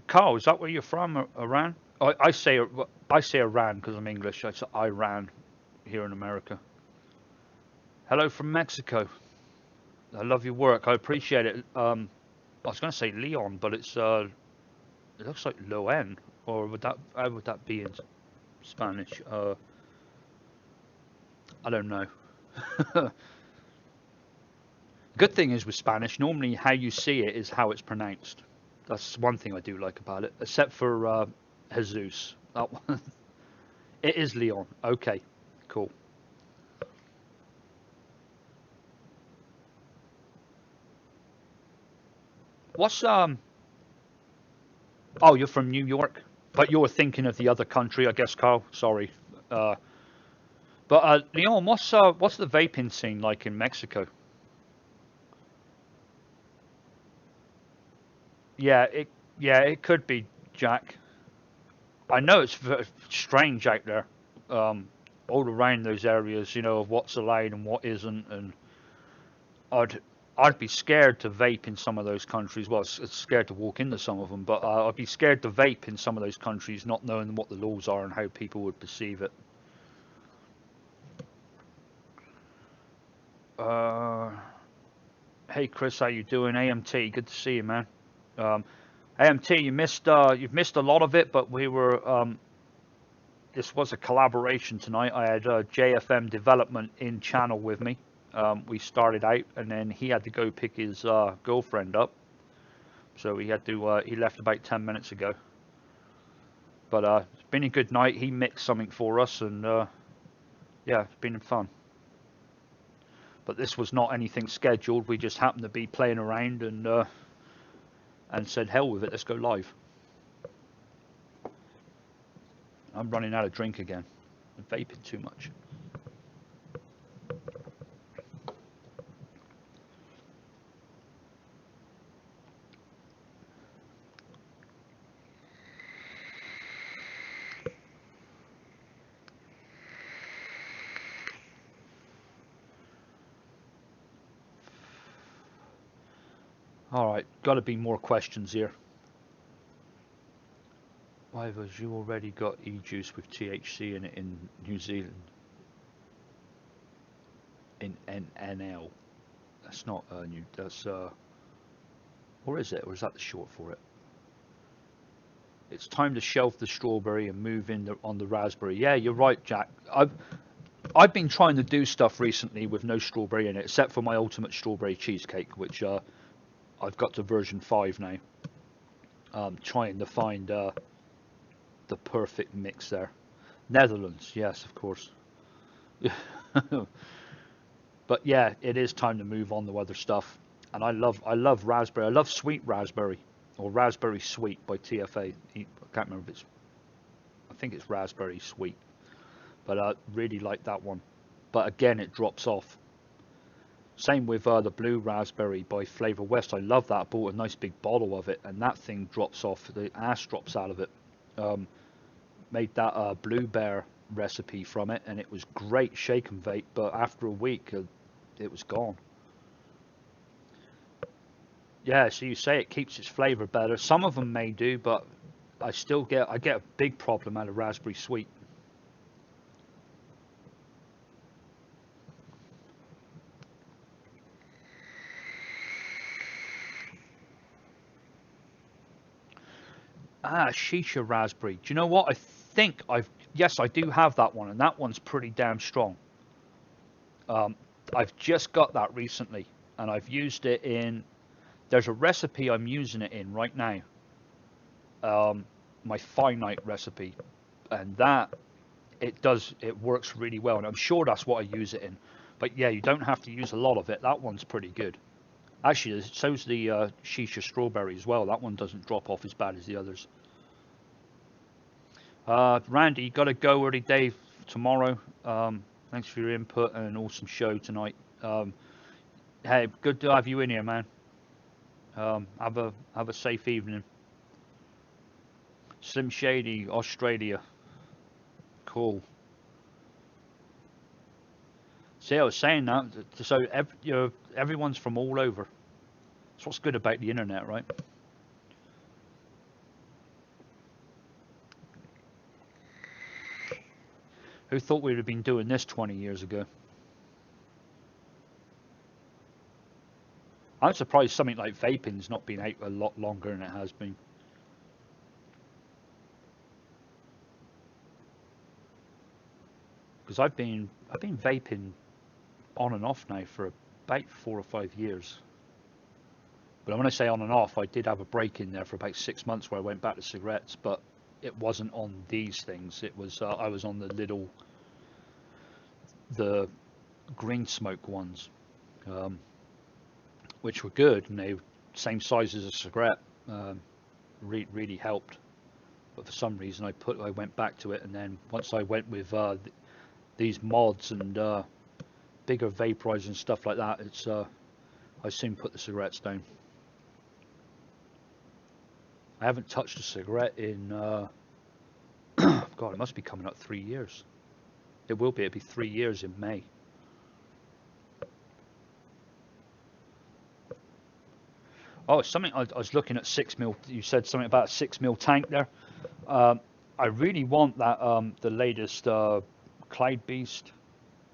Carl, is that where you're from, Iran? I say Iran because I'm English. I say Iran here in America. Hello from Mexico. I love your work. I appreciate it. I was going to say Leon, but it looks like Loen, or how would that be in Spanish? I don't know. Good thing is with Spanish, normally how you see it is how it's pronounced. That's one thing I do like about it, except for Jesus. That one. It is Leon. Okay, cool. What's Oh, you're from New York, but you were thinking of the other country, I guess, Carl. Sorry. Uh, but Leon, what's the vaping scene like in Mexico? Yeah, it could be, Jack. I know it's strange out there, um, all around those areas, you know, of what's allowed and what isn't, and I'd I'd be scared to vape in some of those countries. Well, scared to walk into some of them, but I'd be scared to vape in some of those countries, not knowing what the laws are and how people would perceive it. Uh, hey Chris, how you doing? AMT, good to see you, man. Um, AMT, you've missed a lot of it, but we were this was a collaboration tonight. I had JFM Development in channel with me. We started out, and then he had to go pick his girlfriend up, so he had to. He left about 10 minutes ago. But it's been a good night. He mixed something for us, and yeah, it's been fun. But this was not anything scheduled. We just happened to be playing around and said, hell with it, let's go live. I'm running out of drink again. I'm vaping too much. Alright, gotta be more questions here. Why have you already got e-juice with THC in it in New Zealand? In NL. That's not new, that's or is it? Or is that the short for it? It's time to shelve the strawberry and move in on the raspberry. Yeah, you're right, Jack. I've been trying to do stuff recently with no strawberry in it, except for my ultimate strawberry cheesecake, which I've got to version 5 now. Trying to find the perfect mix there. Netherlands, yes, of course. But yeah, it is time to move on to other stuff. And I love raspberry. I love sweet raspberry, or raspberry sweet by TFA. I can't remember if it's, I think it's raspberry sweet. But I really like that one. But again, it drops off. Same with the blue raspberry by Flavor West. I love that. I bought a nice big bottle of it, and that thing drops off. The ash drops out of it. Made that blue bear recipe from it, and it was great shake and vape. But after a week, it was gone. Yeah, so you say it keeps its flavor better. Some of them may do, but I get a big problem out of raspberry sweet. Shisha raspberry. Do you know what? I think yes, I do have that one, and that one's pretty damn strong. I've just got that recently, and I've used it in. There's a recipe I'm using it in right now. My finite recipe, and that it works really well, and I'm sure that's what I use it in. But yeah, you don't have to use a lot of it. That one's pretty good. Actually, so's the shisha strawberry as well. That one doesn't drop off as bad as the others. Randy, got to go early day tomorrow. Thanks for your input and an awesome show tonight. Hey, good to have you in here, man. Have a safe evening. Slim Shady, Australia. Cool. See, I was saying that. So everyone's from all over. That's what's good about the internet, right? Who thought we'd have been doing this 20 years ago? I'm surprised something like vaping's not been out a lot longer than it has been. Because I've been vaping on and off now for about 4 or 5 years. But when I say on and off, I did have a break in there for about 6 months where I went back to cigarettes, but it wasn't on these things. It was I was on the green smoke ones, which were good, and they were same size as a cigarette. Really helped. But for some reason, I went back to it, and then once I went with these mods and bigger vaporizers and stuff like that, it's I soon put the cigarettes down. I haven't touched a cigarette in God, it must be coming up 3 years. It will be. It'll be 3 years in May. Oh, something I was looking at 6mm. You said something about a 6mm tank there. I really want that the latest Cloud Beast.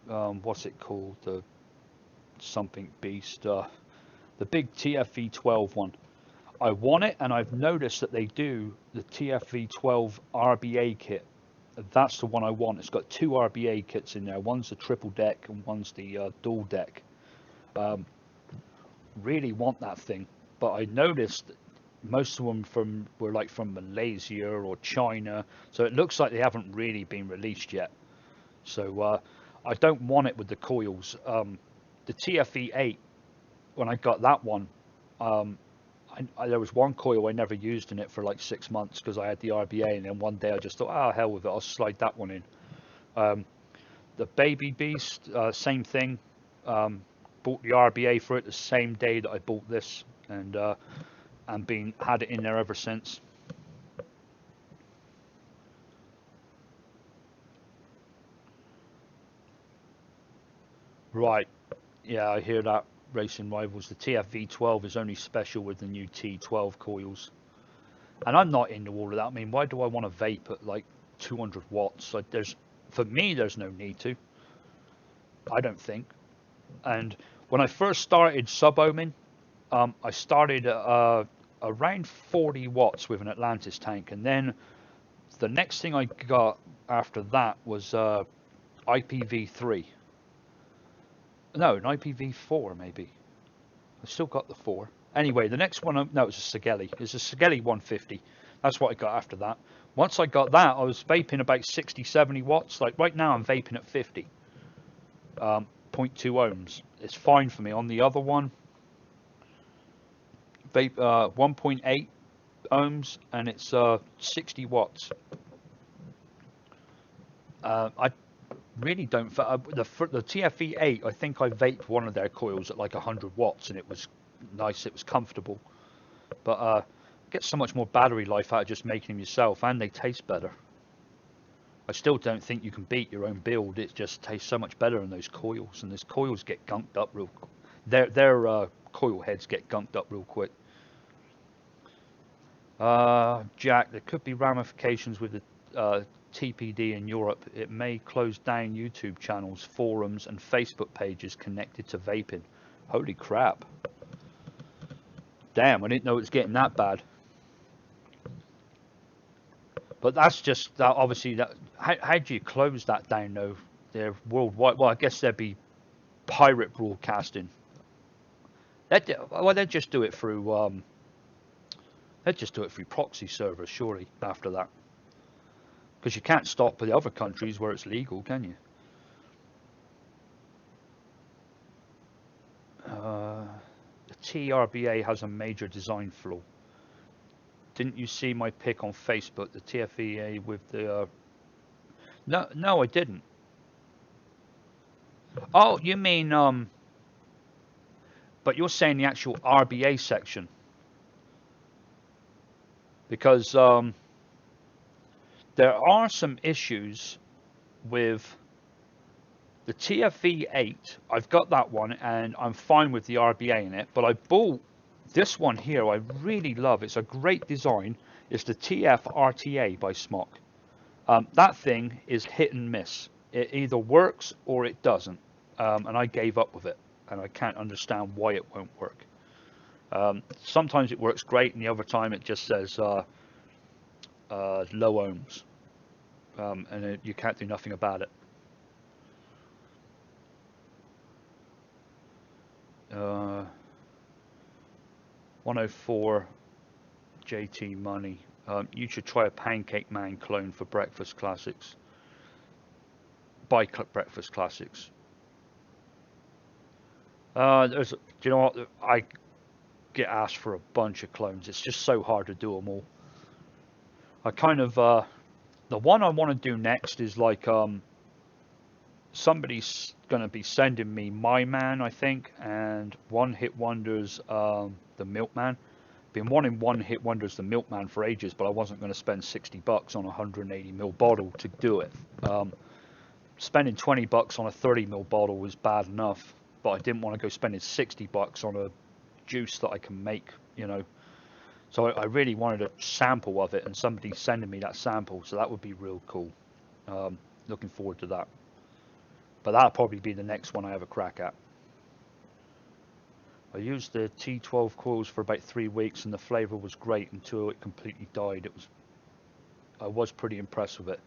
What's it called? The something Beast. The big TFV12 one. I want it, and I've noticed that they do the TFV12 RBA kit. That's the one I want. It's got 2 RBA kits in there. One's the triple deck and one's the dual deck. Really want that thing, but I noticed most of them were like from Malaysia or China, so it looks like they haven't really been released yet. So I don't want it with the coils. the TFE8, when I got that one, um, there was one coil I never used in it for like 6 months because I had the RBA, and then one day I just thought, oh, hell with it, I'll slide that one in. The Baby Beast, same thing. Bought the RBA for it the same day that I bought this, and had it in there ever since. Right, yeah, I hear that. Racing Rivals, the TFV12 is only special with the new T12 coils, and I'm not into all of that. I mean, why do I want to vape at like 200 watts? Like, for me, there's no need to. I don't think. And when I first started sub-ohming, I started around 40 watts with an Atlantis tank, and then the next thing I got after that was IPv3. No, an IPv4 maybe. I still got the 4. Anyway, the next one, no, it was a Segeli. It was a Segeli 150. That's what I got after that. Once I got that, I was vaping about 60, 70 watts. Like right now, I'm vaping at 50. 0.2 ohms. It's fine for me. On the other one, vape 1.8 ohms, and it's 60 watts. I really don't. The TFE8, I think I vaped one of their coils at like 100 watts, and it was nice. It was comfortable, but get so much more battery life out of just making them yourself, and they taste better. I still don't think you can beat your own build. It just tastes so much better in those coils, and those coils get gunked up real. Their coil heads get gunked up real quick. Jack, there could be ramifications with the TPD in Europe. It may close down YouTube channels, forums, and Facebook pages connected to vaping. Holy crap. Damn, I didn't know it was getting that bad. But that's just that. Obviously, that how do you close that down though? They're worldwide. Well, I guess there'd be pirate broadcasting. They'd just do it through. They'd just do it through proxy servers, surely. After that, because you can't stop the other countries where it's legal, can you? The TRBA has a major design flaw. Didn't you see my pic on Facebook? The TFEA with the no, I didn't. Oh, you mean but you're saying the actual RBA section, because there are some issues with the TFE8. I've got that one, and I'm fine with the RBA in it. But I bought this one here. I really love. It's a great design. It's the TF RTA by Smock. That thing is hit and miss. It either works or it doesn't, and I gave up with it, and I can't understand why it won't work. Sometimes it works great, and the other time it just says low ohms, and you can't do nothing about it. 104 JT Money. You should try a Pancake Man clone for Breakfast Classics. Buy Breakfast Classics. Do you know what? I get asked for a bunch of clones. It's just so hard to do them all. I kind of the one I want to do next is like somebody's going to be sending me My Man, I think, and One Hit Wonders, the Milkman. Been wanting One Hit Wonders, the Milkman for ages, but I wasn't going to spend $60 on a 180ml bottle to do it. Spending $20 on a 30ml bottle was bad enough, but I didn't want to go spending $60 on a juice that I can make, you know. So I really wanted a sample of it, and somebody's sending me that sample, so that would be real cool. Looking forward to that. But that'll probably be the next one I have a crack at. I used the T12 coils for about 3 weeks, and the flavour was great until it completely died. I was pretty impressed with it.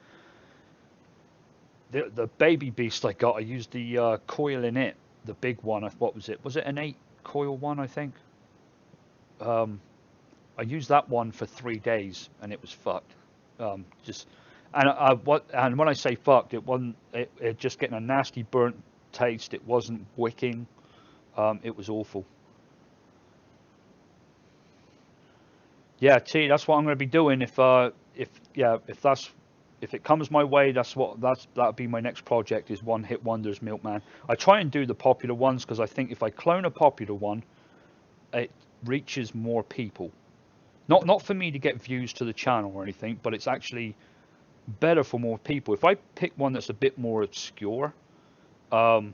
The Baby Beast I got, I used the coil in it, the big one. What was it? Was it an 8 coil one, I think? I used that one for 3 days, and it was fucked. And when I say fucked, it wasn't. It just getting a nasty burnt taste. It wasn't wicking. It was awful. Yeah, T, that's what I'm going to be doing if it comes my way, that'll be my next project, is One Hit Wonders Milkman. I try and do the popular ones because I think if I clone a popular one, it reaches more people. Not for me to get views to the channel or anything, but it's actually better for more people. If I pick one that's a bit more obscure, not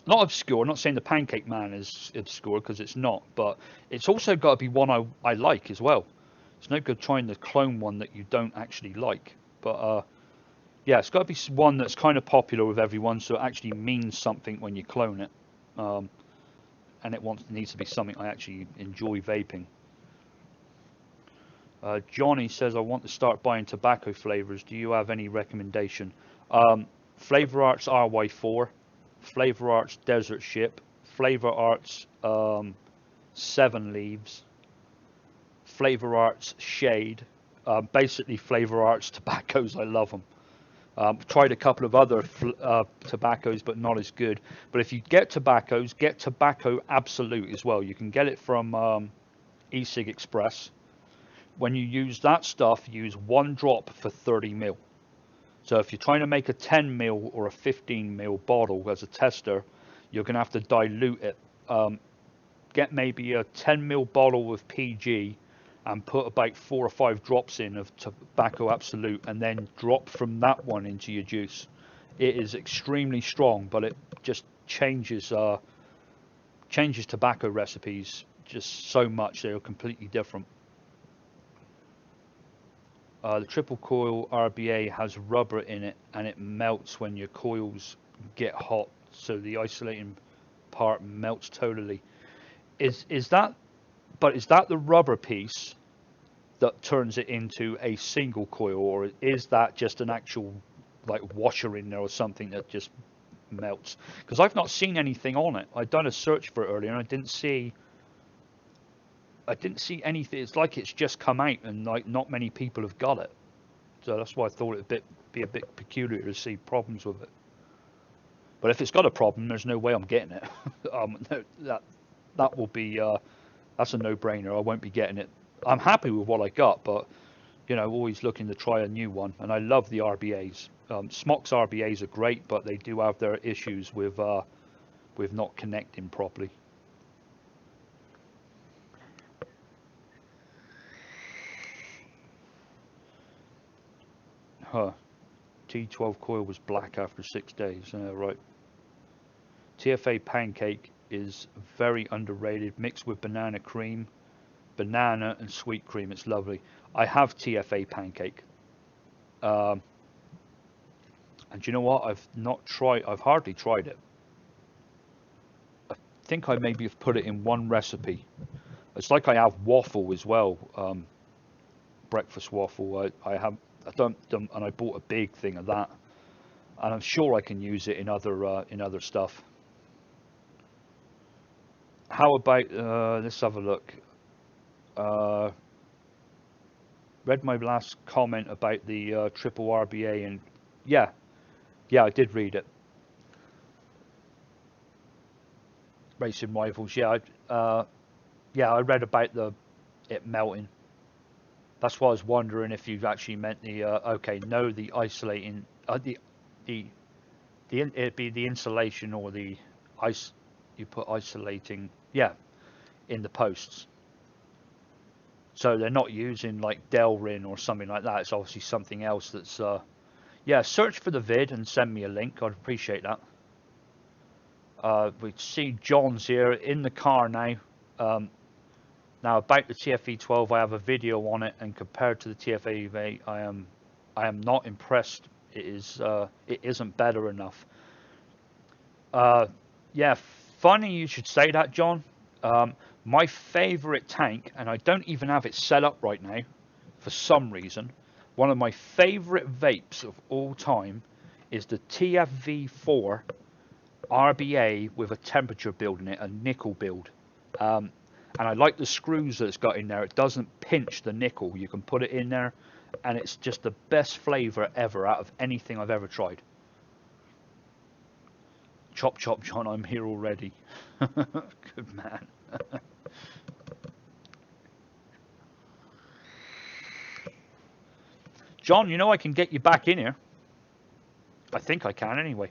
obscure, not saying the Pancake Man is obscure because it's not, but it's also got to be one I like as well. It's no good trying to clone one that you don't actually like. But yeah, it's got to be one that's kind of popular with everyone, so it actually means something when you clone it. And it needs to be something I actually enjoy vaping. Johnny says, I want to start buying tobacco flavors. Do you have any recommendation? Flavor Arts RY4, Flavor Arts Desert Ship, Flavor Arts 7 Leaves, Flavor Arts Shade. Basically Flavor Arts tobaccos. I love them. Tried a couple of other tobaccos, but not as good. But if you get tobaccos, get Tobacco Absolute as well. You can get it from eCig Express. When you use that stuff, use 1 drop for 30 ml. So if you're trying to make a 10 ml or a 15 ml bottle as a tester, you're going to have to dilute it. Get maybe a 10 ml bottle of PG and put about 4 or 5 drops in of Tobacco Absolute, and then drop from that one into your juice. It is extremely strong, but it just changes tobacco recipes just so much. They're completely different. The triple coil RBA has rubber in it, and it melts when your coils get hot, so the isolating part melts totally. Is that the rubber piece that turns it into a single coil, or is that just an actual like washer in there or something that just melts? Because I've not seen anything on it. I'd done a search for it earlier and I didn't see anything. It's like it's just come out and like not many people have got it. So that's why I thought it'd be a bit peculiar to see problems with it. But if it's got a problem, there's no way I'm getting it. That will be that's a no-brainer. I won't be getting it. I'm happy with what I got, but you know, always looking to try a new one. And I love the RBAs. Smok's RBAs are great, but they do have their issues with not connecting properly. Huh. T12 coil was black after 6 days. Right. TFA pancake is very underrated, mixed with banana cream, banana and sweet cream. It's lovely. I have TFA pancake. And you know what? I've hardly tried it. I think I maybe have put it in one recipe. It's like I have waffle as well. Breakfast waffle. I've done, and I bought a big thing of that. And I'm sure I can use it in other stuff. How about let's have a look. Read my last comment about the triple RBA, and yeah, I did read it. Racing Rivals, yeah, I read about it melting. That's why I was wondering if you actually meant the the isolating it'd be the insulation or the ice. You put isolating, in the posts. So they're not using like Delrin or something like that. It's obviously something else that's search for the vid and send me a link. I'd appreciate that. We see John's here in the car now. Now about the TFE 12, I have a video on it, and compared to the TFE 8, I am not impressed. It isn't better enough. Funny you should say that, John. My favorite tank, and I don't even have it set up right now for some reason, one of my favorite vapes of all time is the TFV4 RBA with a temperature build in it, a nickel build. And I like the screws that it's got in there. It doesn't pinch the nickel. You can put it in there, and it's just the best flavor ever out of anything I've ever tried. chop chop, John, I'm here already. Good man. John, you know I can get you back in here. I think I can anyway.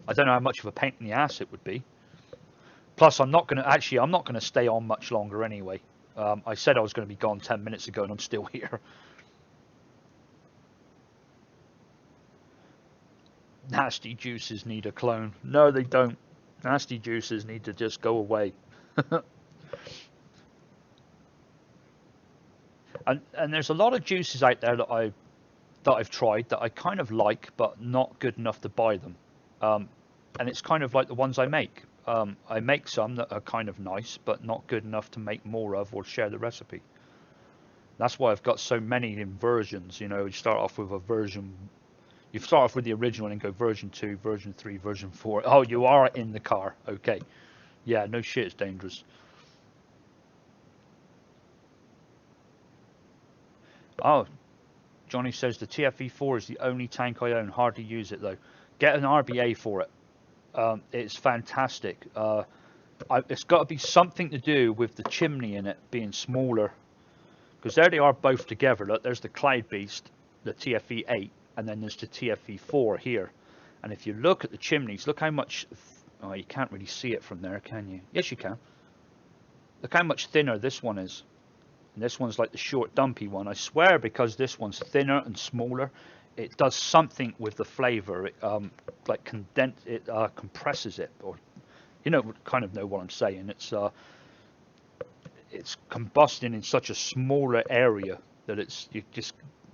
I don't know how much of a pain in the ass it would be. Plus, I'm not going to stay on much longer anyway. I said I was going to be gone 10 minutes ago and I'm still here. Nasty juices need a clone. No, they don't. Nasty juices need to just go away. And there's a lot of juices out there that I've tried that I kind of like, but not good enough to buy them. And it's kind of like the ones I make. I make some that are kind of nice, but not good enough to make more of or share the recipe. That's why I've got so many in versions. You know, you start off with a version. You start off with the original and go version 2, version 3, version 4. Oh, you are in the car. Okay. Yeah, no shit, it's dangerous. Oh, Johnny says the TFE4 is the only tank I own. Hardly use it though. Get an RBA for it. It's fantastic. It's got to be something to do with the chimney in it being smaller. Because there they are both together. Look, there's the Cloud Beast, the TFE8, and then there's the TFE4 here. And if you look at the chimneys, look how much... Oh, you can't really see it from there, can you? Yes, you can. Look how much thinner this one is. And this one's like the short, dumpy one. I swear, because this one's thinner and smaller, it does something with the flavor. It compresses it, or kind of know what I'm saying. It's combusting in such a smaller area that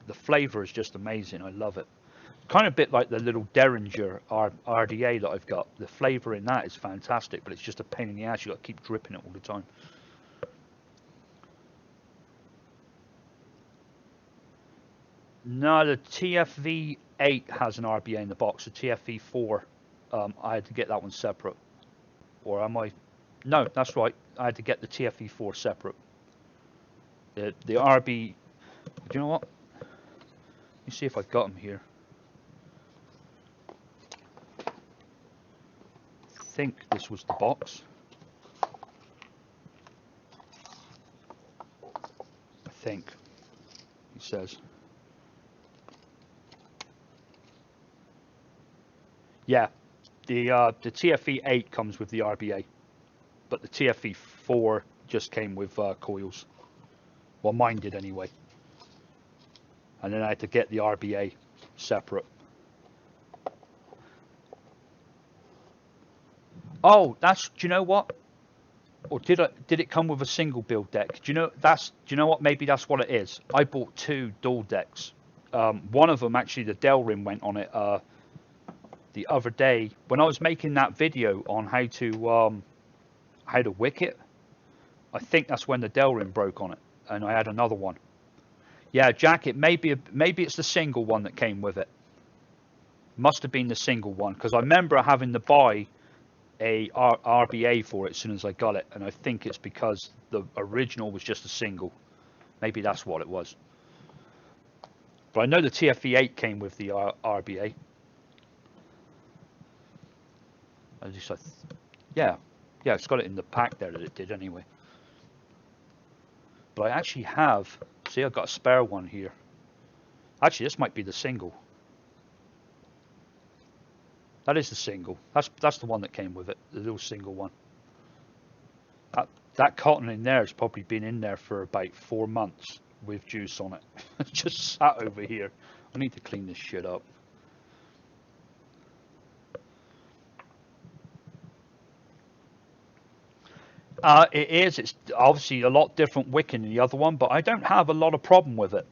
the flavor is just amazing. I love it. Kind of a bit like the little Derringer RDA that I've got. The flavor in that is fantastic, but it's just a pain in the ass. You got to keep dripping it all the time. No, the TFV8 has an RBA in the box. The TFV4, I had to get that one separate. Or am I? No, that's right. I had to get the TFV4 separate. The RB. Do you know what? Let me see if I've got them here. I think this was the box. I think. He says. Yeah, the TFE8 comes with the RBA, but the TFE4 just came with coils. Well, mine did anyway. And then I had to get the RBA separate. Oh, do you know what? Or did it come with a single build deck? Do you know what? Maybe that's what it is. I bought 2 dual decks. One of them actually, the Delrin went on it. The other day when I was making that video on how to wick it, I think that's when the Delrin broke on it, and I had another one. Yeah, Jack, maybe it's the single one that came with it. Must have been the single one, because I remember having to buy a RBA for it as soon as I got it, and I think it's because the original was just a single. Maybe that's what it was. But I know the TFE8 came with the RBA. Yeah, it's got it in the pack there that it did anyway. But I actually have, see, I've got a spare one here. Actually, this might be the single. That is the single. That's the one that came with it, the little single one. That cotton in there has probably been in there for about 4 months with juice on it. It's just sat over here. I need to clean this shit up. It is. It's obviously a lot different wicking than the other one, but I don't have a lot of problem with it.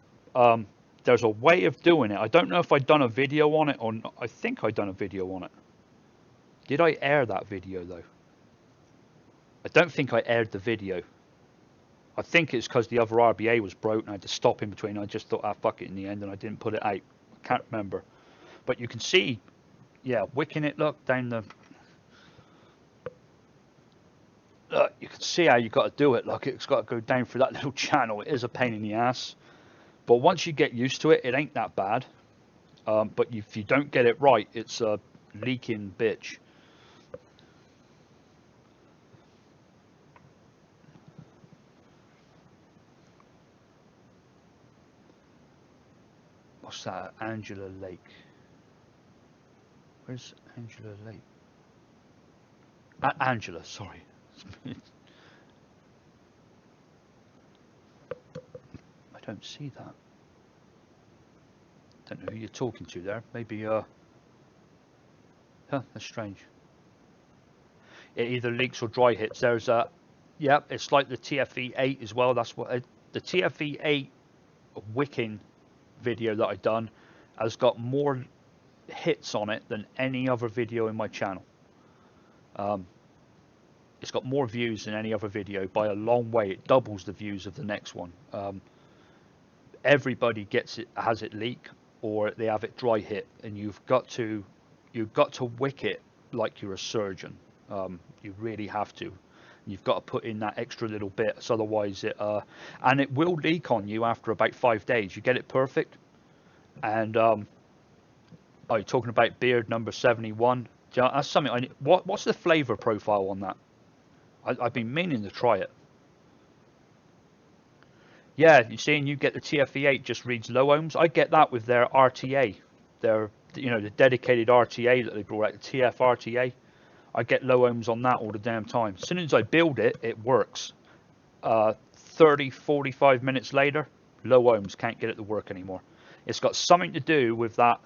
There's a way of doing it. I don't know if I've done a video on it or not. I think I've done a video on it. Did I air that video though? I don't think I aired the video. I think it's because the other RBA was broke and I had to stop in between. I just thought, ah, fuck it in the end, and I didn't put it out. I can't remember. But you can see, yeah, wicking it, look, down the... Look, you can see how you got to do it. Look, it's got to go down through that little channel. It is a pain in the ass. But once you get used to it, it ain't that bad. But if you don't get it right, it's leaking bitch. What's that? Angela Lake. Where's Angela Lake? Angela, sorry. I don't see that. Don't know who you're talking to there. Maybe, huh, that's strange. It either leaks or dry hits. There's a, yeah, it's like the TFE8 as well. That's what, the TFE8 wicking video that I've done has got more hits on it than any other video in my channel. It's got more views than any other video by a long way. It doubles the views of the next one. Everybody gets it, has it leak, or they have it dry hit, and you've got to wick it like you're a surgeon. You really have to. You've got to put in that extra little bit, so otherwise it and it will leak on you after about 5 days. You get it perfect, and are you talking about beard number 71? That's something I need. What's the flavor profile on that? I've been meaning to try it. Yeah, you see, and you get the TFE8 just reads low ohms. I get that with their RTA, their, you know, the dedicated RTA that they brought out, the TF RTA. I get low ohms on that all the damn time. As soon as I build it, it works. 30, 45 minutes later, low ohms, can't get it to work anymore. It's got something to do with that,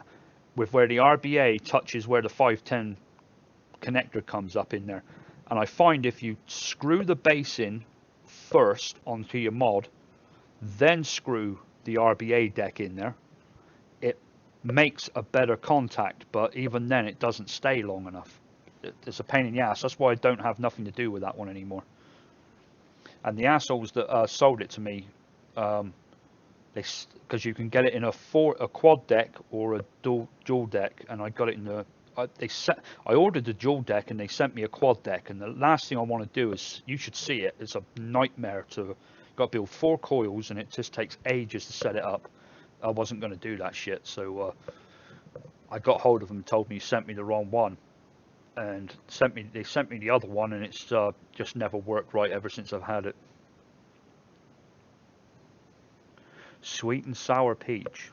with where the RBA touches where the 510 connector comes up in there. And I find if you screw the base in first onto your mod, then screw the RBA deck in there, it makes a better contact, but even then it doesn't stay long enough. It's a pain in the ass. That's why I don't have nothing to do with that one anymore. And the assholes that sold it to me, because you can get it in a quad deck or a dual deck, and I got it in the I ordered the dual deck and they sent me a quad deck, and the last thing I want to do is, you should see it, it's a nightmare to, got to build 4 coils and it just takes ages to set it up. I wasn't going to do that shit, so I got hold of them and told me you sent me the wrong one, and they sent me the other one, and it's just never worked right ever since I've had it. Sweet and sour peach.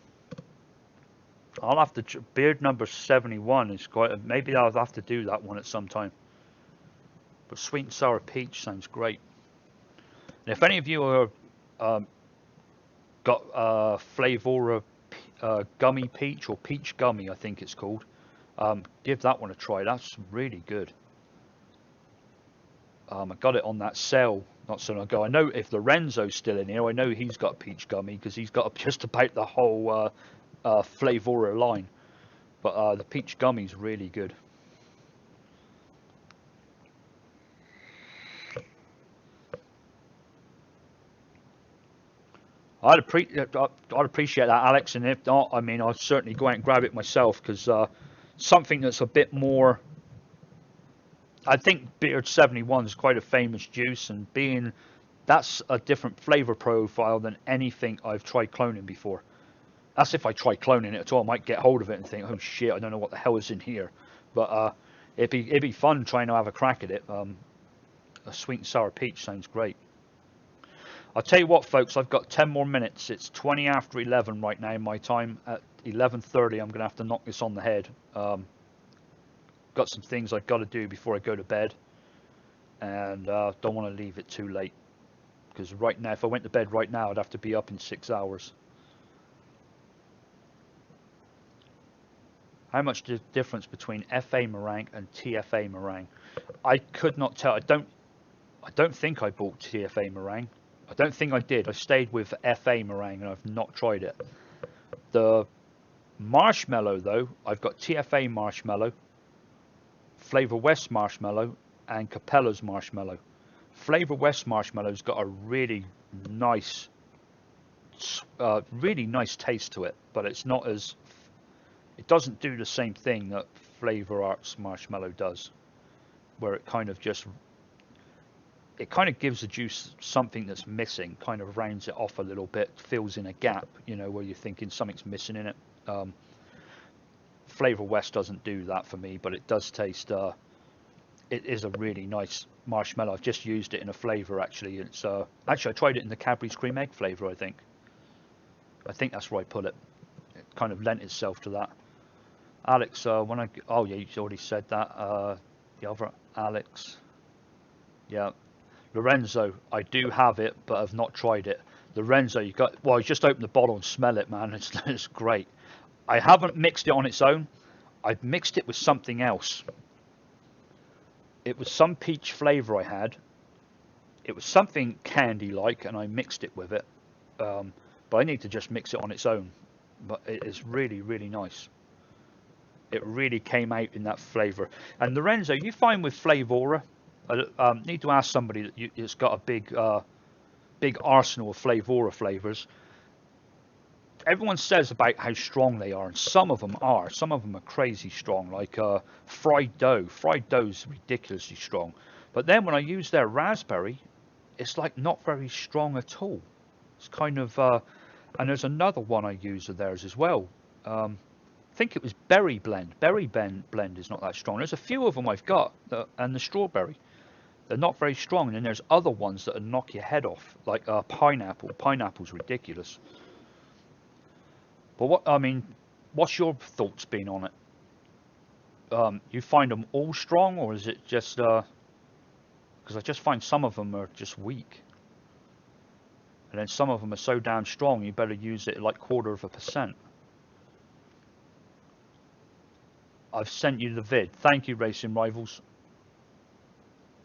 I'll have to, beard number 71 is quite, maybe I'll have to do that one at some time. But sweet and sour peach sounds great. And if any of you are got Flavora gummy peach, or peach gummy I think it's called, give that one a try. That's really good. I got it on that sale not so long ago. I know if Lorenzo's still in here, I know he's got peach gummy because he's got just about the whole Flavora line, but the peach gummy is really good. I'd appreciate that, Alex, and if not, I mean, I'll certainly go out and grab it myself, because something that's a bit more, I think Beard 71 is quite a famous juice, and that's a different flavor profile than anything I've tried cloning before. That's if I try cloning it at all. I might get hold of it and think, oh shit, I don't know what the hell is in here. But it'd be fun trying to have a crack at it. A sweet and sour peach sounds great. I'll tell you what, folks, I've got 10 more minutes. It's 20 after 11 right now, my time. At 11:30, I'm going to have to knock this on the head. Got some things I've got to do before I go to bed, and don't want to leave it too late, because right now, if I went to bed right now, I'd have to be up in 6 hours. How much the difference between FA meringue and TFA meringue? I could not tell. I don't think I bought TFA meringue. I don't think I did. I stayed with FA meringue and I've not tried it. The marshmallow though, I've got TFA marshmallow, Flavor West marshmallow, and Capella's marshmallow. Flavor West marshmallow's got a really nice taste to it, but it's not as, it doesn't do the same thing that Flavor Arts marshmallow does, where it kind of gives the juice something that's missing, kind of rounds it off a little bit, fills in a gap, you know, where you're thinking something's missing in it. Flavor West doesn't do that for me, but it does taste. It is a really nice marshmallow. I've just used it in a flavor actually. It's actually I tried it in the Cadbury's cream egg flavor. I think that's where I put it. It kind of lent itself to that. Alex, oh yeah, you already said that. The other Alex, yeah, Lorenzo, I do have it, but I've not tried it. Lorenzo, you just open the bottle and smell it, man. It's great. I haven't mixed it on its own. I've mixed it with something else. It was some peach flavor I had. It was something candy-like, and I mixed it with it. But I need to just mix it on its own. But it is really, really nice. It really came out in that flavor. And Lorenzo, you find with Flavora, I need to ask somebody that's got a big arsenal of Flavora flavors. Everyone says about how strong they are, and some of them are. Some of them are crazy strong, like fried dough. Fried dough is ridiculously strong. But then when I use their raspberry, it's like not very strong at all. It's kind of, and there's another one I use of theirs as well. I think it was berry blend. Berry blend is not that strong. There's a few of them I've got, and the strawberry. They're not very strong. And then there's other ones that knock your head off, like pineapple. Pineapple's ridiculous. But what's your thoughts been on it? You find them all strong, or is it just because I just find some of them are just weak, and then some of them are so damn strong you better use it like 1/4%. I've sent you the vid. Thank you, Racing Rivals,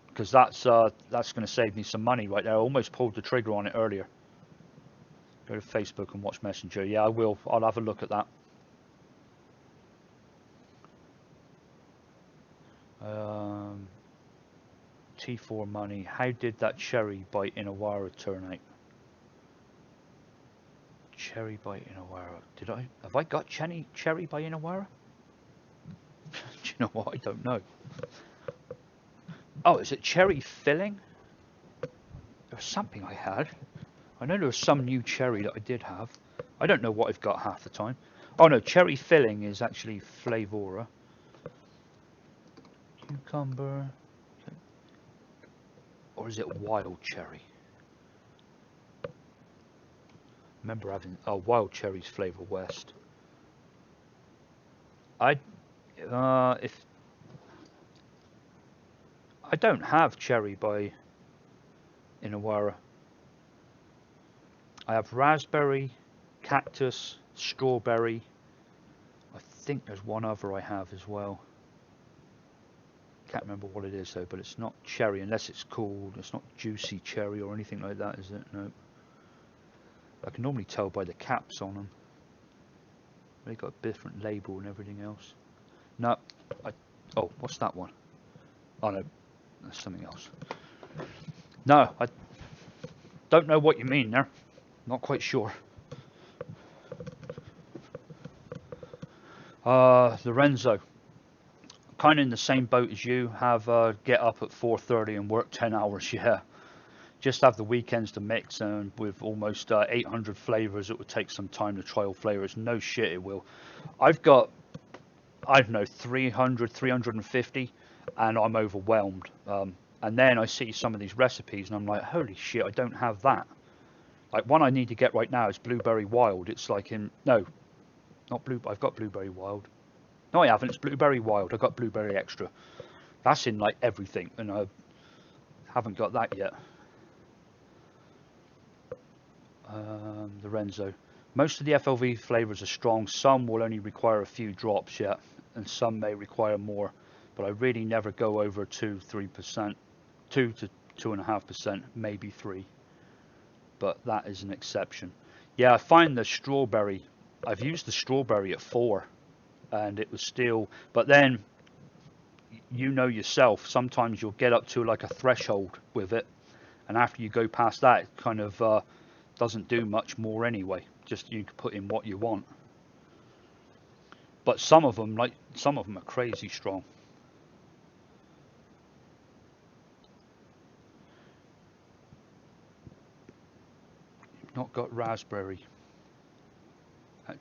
because that's going to save me some money right there. I almost pulled the trigger on it earlier. Go to Facebook and watch Messenger. Yeah, I will. I'll have a look at that. T4 money. How did that cherry by Inawara turn out? Cherry by Inawara. Have I got cherry by Inawara? Do you know what? I don't know. Oh, is it cherry filling? There was something I had. I know there was some new cherry that I did have. I don't know what I've got half the time. Oh no, cherry filling is actually Flavora. Cucumber. Or is it wild cherry? Remember having wild cherry's Flavor West. If I don't have cherry by Inawara. I have raspberry, cactus, strawberry. I think there's one other I have as well. Can't remember what it is though, but it's not cherry unless it's called. It's not juicy cherry or anything like that, is it? No. I can normally tell by the caps on them. They got a different label and everything else. No. Oh, what's that one? Oh no, that's something else. No, I don't know what you mean there. Not quite sure. Lorenzo, kind of in the same boat as you. Have get up at 4:30 and work 10 hours. Yeah, just have the weekends to mix, and with almost 800 flavors, it would take some time to trial flavors. No shit, it will. I've got, I don't know, 300, 350, and I'm overwhelmed. And then I see some of these recipes, and I'm like, holy shit, I don't have that. Like one I need to get right now is Blueberry Wild. It's like no, not blue. I've got Blueberry Wild. No, I haven't. It's Blueberry Wild. I've got Blueberry Extra. That's in like everything, and I haven't got that yet. Lorenzo. Most of the FLV flavors are strong. Some will only require a few drops yet, and some may require more. But I really never go over 2-3%, 2 to 2.5%, maybe 3. But that is an exception. Yeah, I find the strawberry. I've used the strawberry at 4, and it was still. But then, you know yourself, sometimes you'll get up to like a threshold with it, and after you go past that, it kind of doesn't do much more anyway. Just you can put in what you want. But some of them are crazy strong. Not got raspberry.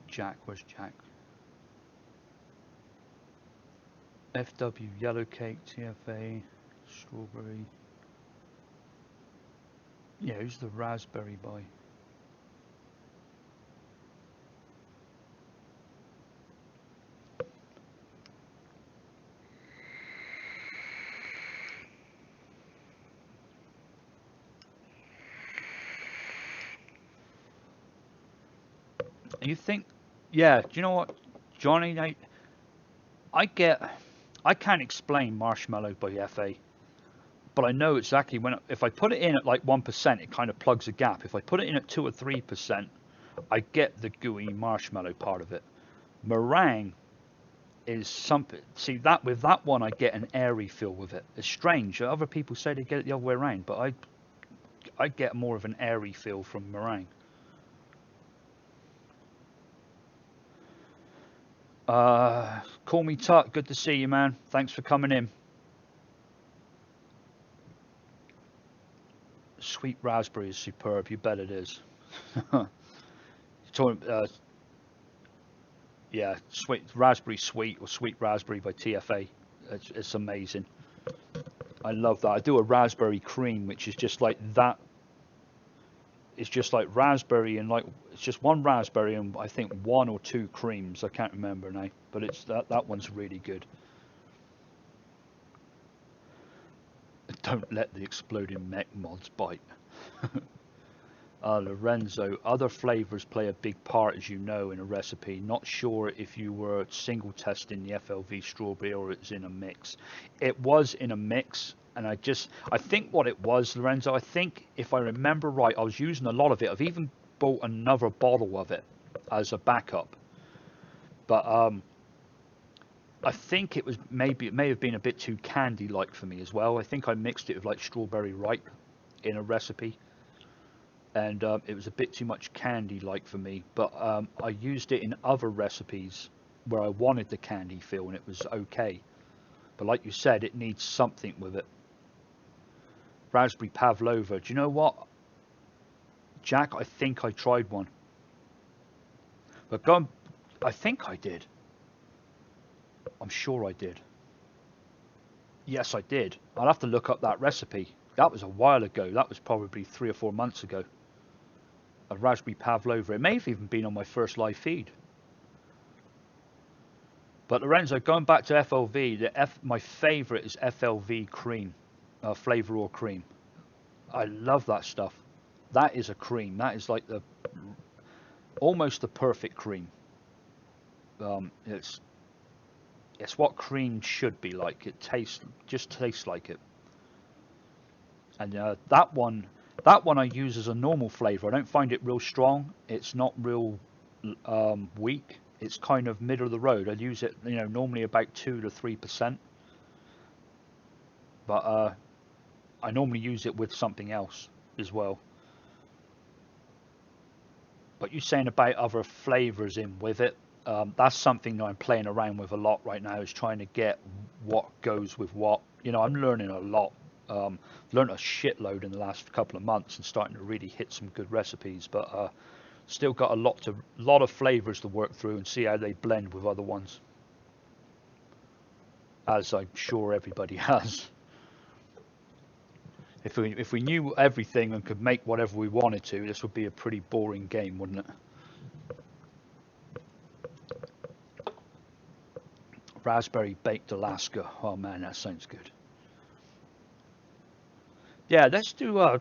Jack, where's Jack? FW yellow cake, TFA strawberry. Yeah, who's the raspberry by? You think? Yeah. Do you know what, Johnny? I can't explain marshmallow by FA, but I know exactly when if I put it in at like 1%, it kind of plugs a gap. If I put it in at 2 or 3%, I get the gooey marshmallow part of it. Meringue is something. See that with that one, I get an airy feel with it. It's strange. Other people say they get it the other way around, but I get more of an airy feel from meringue. Call me Tut. Good to see you, man. Thanks for coming in. Sweet raspberry is superb. You bet it is. Yeah, sweet raspberry sweet or sweet raspberry by TFA. It's amazing. I love that. I do a raspberry cream, which is just like that. It's just like raspberry and like it's just one raspberry and I think one or two creams. I can't remember now, but it's that one's really good. Don't let the exploding mech mods bite. Lorenzo, other flavors play a big part, as you know, in a recipe. Not sure if you were single testing the FLV strawberry or it's in a mix. It was in a mix, and I think what it was, Lorenzo, I think if I remember right, I was using a lot of it. I've even bought another bottle of it as a backup. But I think it may have been a bit too candy-like for me as well. I think I mixed it with like strawberry ripe in a recipe. And it was a bit too much candy-like for me, but I used it in other recipes where I wanted the candy feel, and it was okay. But like you said, it needs something with it. Raspberry pavlova. Do you know what, Jack? I think I tried one. But I think I did. I'm sure I did. Yes, I did. I'll have to look up that recipe. That was a while ago. That was probably 3 or 4 months ago. A raspberry pavlova. It may have even been on my first live feed. But Lorenzo, going back to FLV, my favorite is FLV cream, flavor or cream. I love that stuff. That is a cream. That is like almost the perfect cream. It's what cream should be like. It just tastes like it. And that one I use as a normal flavor. I don't find it real strong. It's not real weak. It's kind of middle of the road. I use it, normally about 2 to 3%. But I normally use it with something else as well. But you're saying about other flavors in with it. That's something that I'm playing around with a lot right now, is trying to get what goes with what. I'm learning a lot. Learned a shitload in the last couple of months and starting to really hit some good recipes, but still got a lot of flavors to work through and see how they blend with other ones, as I'm sure everybody has. If we knew everything and could make whatever we wanted to, this would be a pretty boring game, wouldn't it? Raspberry baked Alaska. Oh man, that sounds good. Yeah, let's do.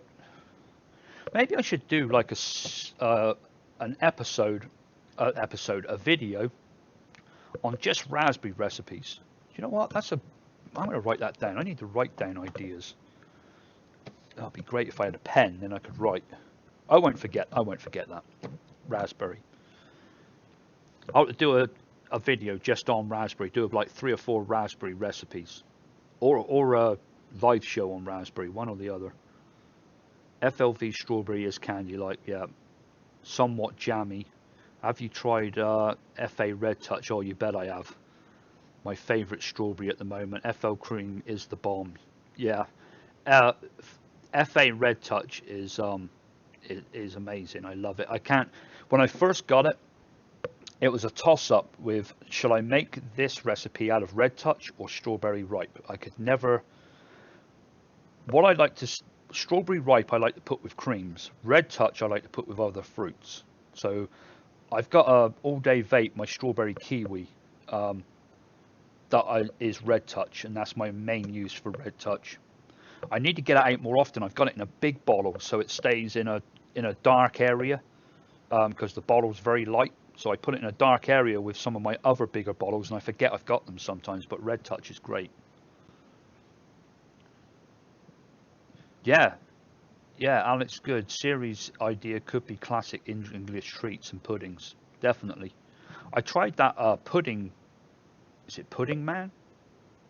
Maybe I should do like an a video on just raspberry recipes. You know what? I'm going to write that down. I need to write down ideas. That'd be great if I had a pen, then I could write. I won't forget that. Raspberry. I'll do a video just on raspberry. Do like 3 or 4 raspberry recipes, or a live show on raspberry, one or the other. FLV strawberry is candy like, yeah, somewhat jammy. Have you tried FA Red Touch? Oh, you bet I have. My favorite strawberry at the moment. FL Cream is the bomb. Yeah, FA Red Touch is amazing. I love it. When I first got it, It was a toss-up with, shall I make this recipe out of Red Touch or Strawberry Ripe? I could never. What I like to Strawberry Ripe I like to put with creams. Red Touch I like to put with other fruits. So I've got a all-day vape, my strawberry kiwi, is Red Touch, and that's my main use for Red Touch. I need to get it out more often. I've got it in a big bottle, so it stays in a dark area, because the bottle's very light. So I put it in a dark area with some of my other bigger bottles, and I forget I've got them sometimes. But Red Touch is great. Yeah, yeah, Alex, good. Series idea could be classic English treats and puddings. Definitely. I tried that pudding. Is it Pudding Man,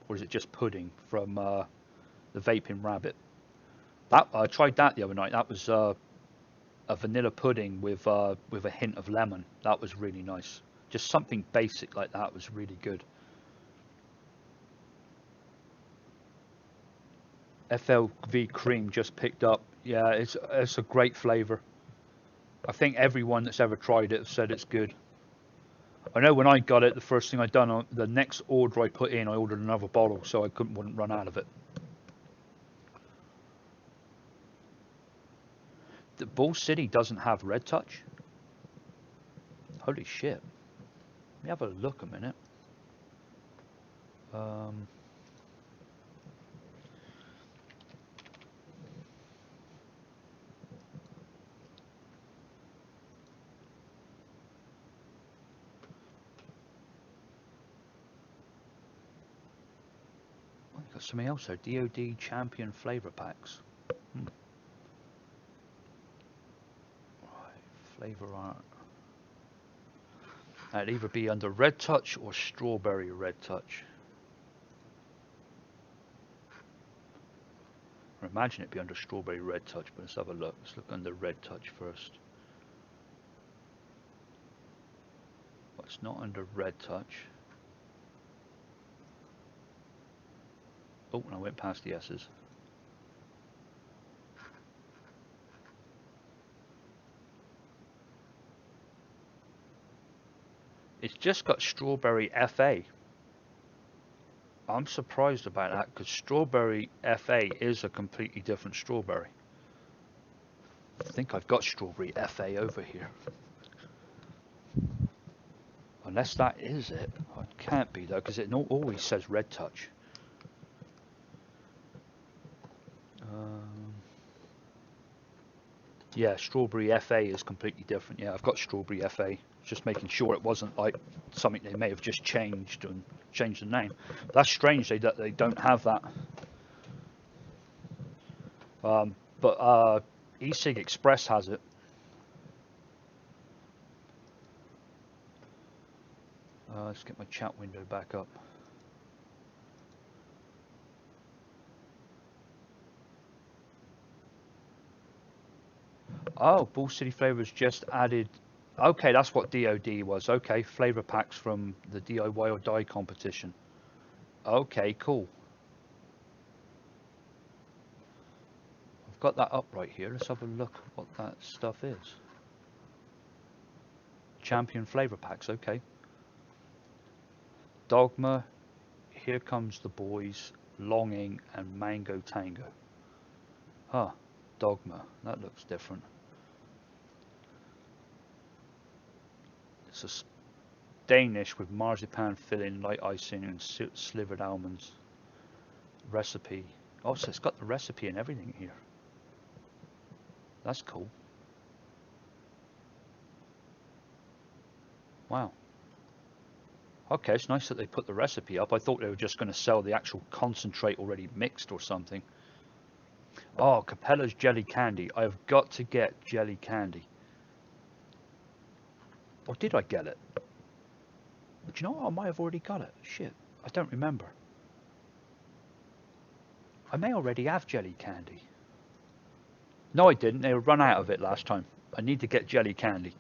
or is it just pudding from the Vaping Rabbit? That I tried that the other night. That was a vanilla pudding with a hint of lemon. That was really nice. Just something basic like that was really good. FLV cream just picked up. Yeah, it's a great flavor. I think everyone that's ever tried it has said it's good. I know when I got it, the first thing I done on the next order I put in, I ordered another bottle so I wouldn't run out of it. The Ball City doesn't have Red Touch. Holy shit! Let me have a look a minute. Got something else there. DoD Champion flavor packs. Right, flavor art. That'd either be under Red Touch or Strawberry Red Touch. I imagine it'd be under Strawberry Red Touch, but let's have a look. Let's look under Red Touch first. Well, it's not under Red Touch. Oh, and I went past the S's. It's just got Strawberry FA. I'm surprised about that because Strawberry FA is a completely different strawberry. I think I've got Strawberry FA over here. Unless that is it. It can't be though, because it always says Red Touch. Yeah, Strawberry FA is completely different. Yeah, I've got Strawberry FA. Just making sure it wasn't like something they may have just changed and changed the name. But that's strange that they don't have that. But eSig Express has it. Let's get my chat window back up. Oh, Ball City Flavors just added. Okay, that's what DoD was. Okay, flavor packs from the DIY or Die competition. Okay, cool. I've got that up right here. Let's have a look at what that stuff is. Champion flavor packs. Okay. Dogma, Here Comes the Boys, Longing, and Mango Tango. Huh. Dogma. That looks different. It's a Danish with marzipan filling, light icing, and slivered almonds. Recipe. Oh, so it's got the recipe and everything here. That's cool. Wow. Okay, it's nice that they put the recipe up. I thought they were just going to sell the actual concentrate already mixed or something. Oh, Capella's jelly candy. I've got to get jelly candy. Or did I get it? Do you know what? I might have already got it. Shit, I don't remember. I may already have jelly candy. No, I didn't. They run out of it last time. I need to get jelly candy.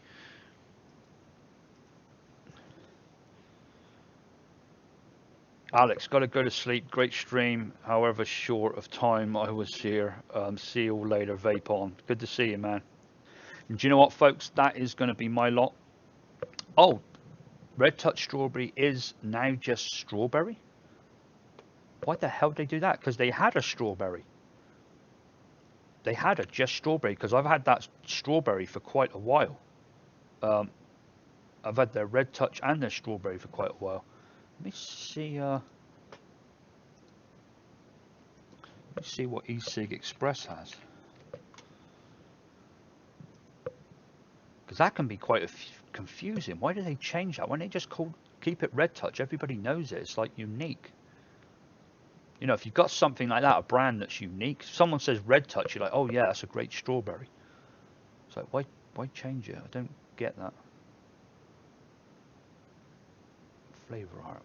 Alex, got to go to sleep. Great stream. However short of time I was here. See you all later. Vape on. Good to see you, man. And do you know what, folks? That is going to be my lot. Oh, Red Touch strawberry is now just strawberry. Why the hell did they do that? Because they had a strawberry. They had a just strawberry, because I've had that strawberry for quite a while. I've had their Red Touch and their strawberry for quite a while. Let me see. Let me see what e-cig Express has. Because that can be quite confusing. Why do they change that? Why don't they just keep it Red Touch? Everybody knows it. It's like unique. You know, if you've got something like that, a brand that's unique, if someone says Red Touch, you're like, oh yeah, that's a great strawberry. It's like, why change it? I don't get that. Flavor art.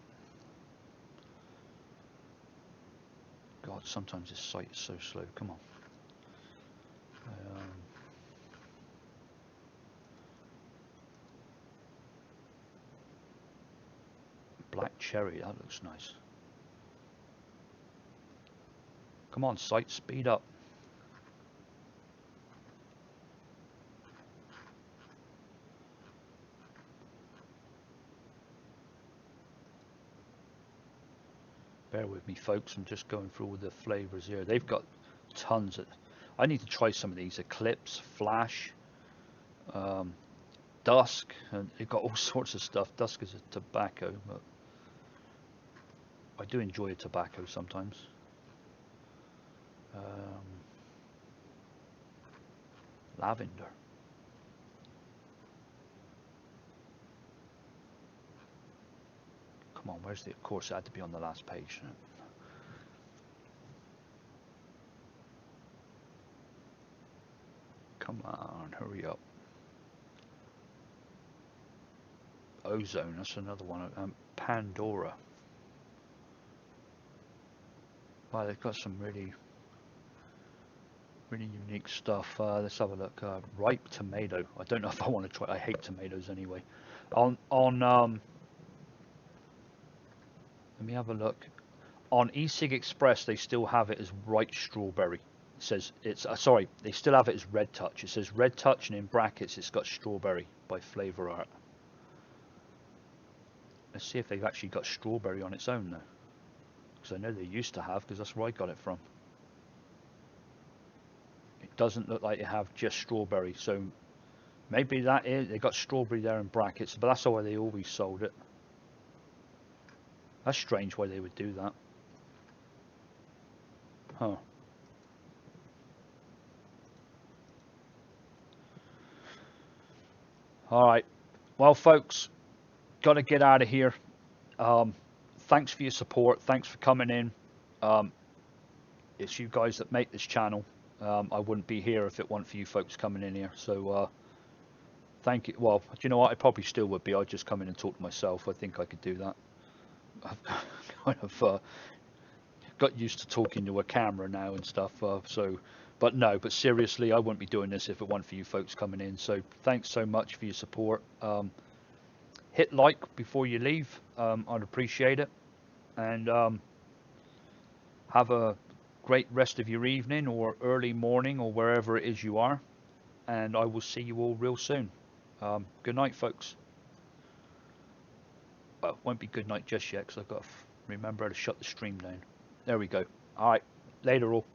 God, sometimes this site is so slow. Come on. Black cherry, that looks nice. Come on, site, speed up. Bear with me, folks. I'm just going through all the flavors here. They've got tons of. I need to try some of these. Eclipse, Flash, Dusk, and they've got all sorts of stuff. Dusk is a tobacco, but I do enjoy a tobacco sometimes. Lavender. Come on, where's the? Of course, it had to be on the last page. Come on, hurry up. Ozone, that's another one. Pandora. Wow, they've got some really unique stuff. Let's have a look. Ripe tomato. I don't know if I want to try. I hate tomatoes anyway. On let me have a look. On e-cig Express, they still have it as ripe strawberry. It says it's sorry, they still have it as Red Touch. It says Red Touch, and in brackets it's got strawberry by Flavor Art. Let's see if they've actually got strawberry on its own though, because I know they used to have, because that's where I got it from. It doesn't look like they have just strawberry, so maybe that is, they got strawberry there in brackets, but that's the way they always sold it. That's strange why they would do that. Huh. Alright. Well, folks, got to get out of here. Thanks for your support. Thanks for coming in. It's you guys that make this channel. I wouldn't be here if it weren't for you folks coming in here. So, thank you. Well, do you know what? I probably still would be. I'd just come in and talk to myself. I think I could do that. I've kind of got used to talking to a camera now and stuff. But seriously, I wouldn't be doing this if it weren't for you folks coming in. So thanks so much for your support. Hit like before you leave. I'd appreciate it. And have a great rest of your evening or early morning or wherever it is you are. And I will see you all real soon. Good night, folks. Well, it won't be good night just yet, because I've got to remember how to shut the stream down. There we go. All right. Later all.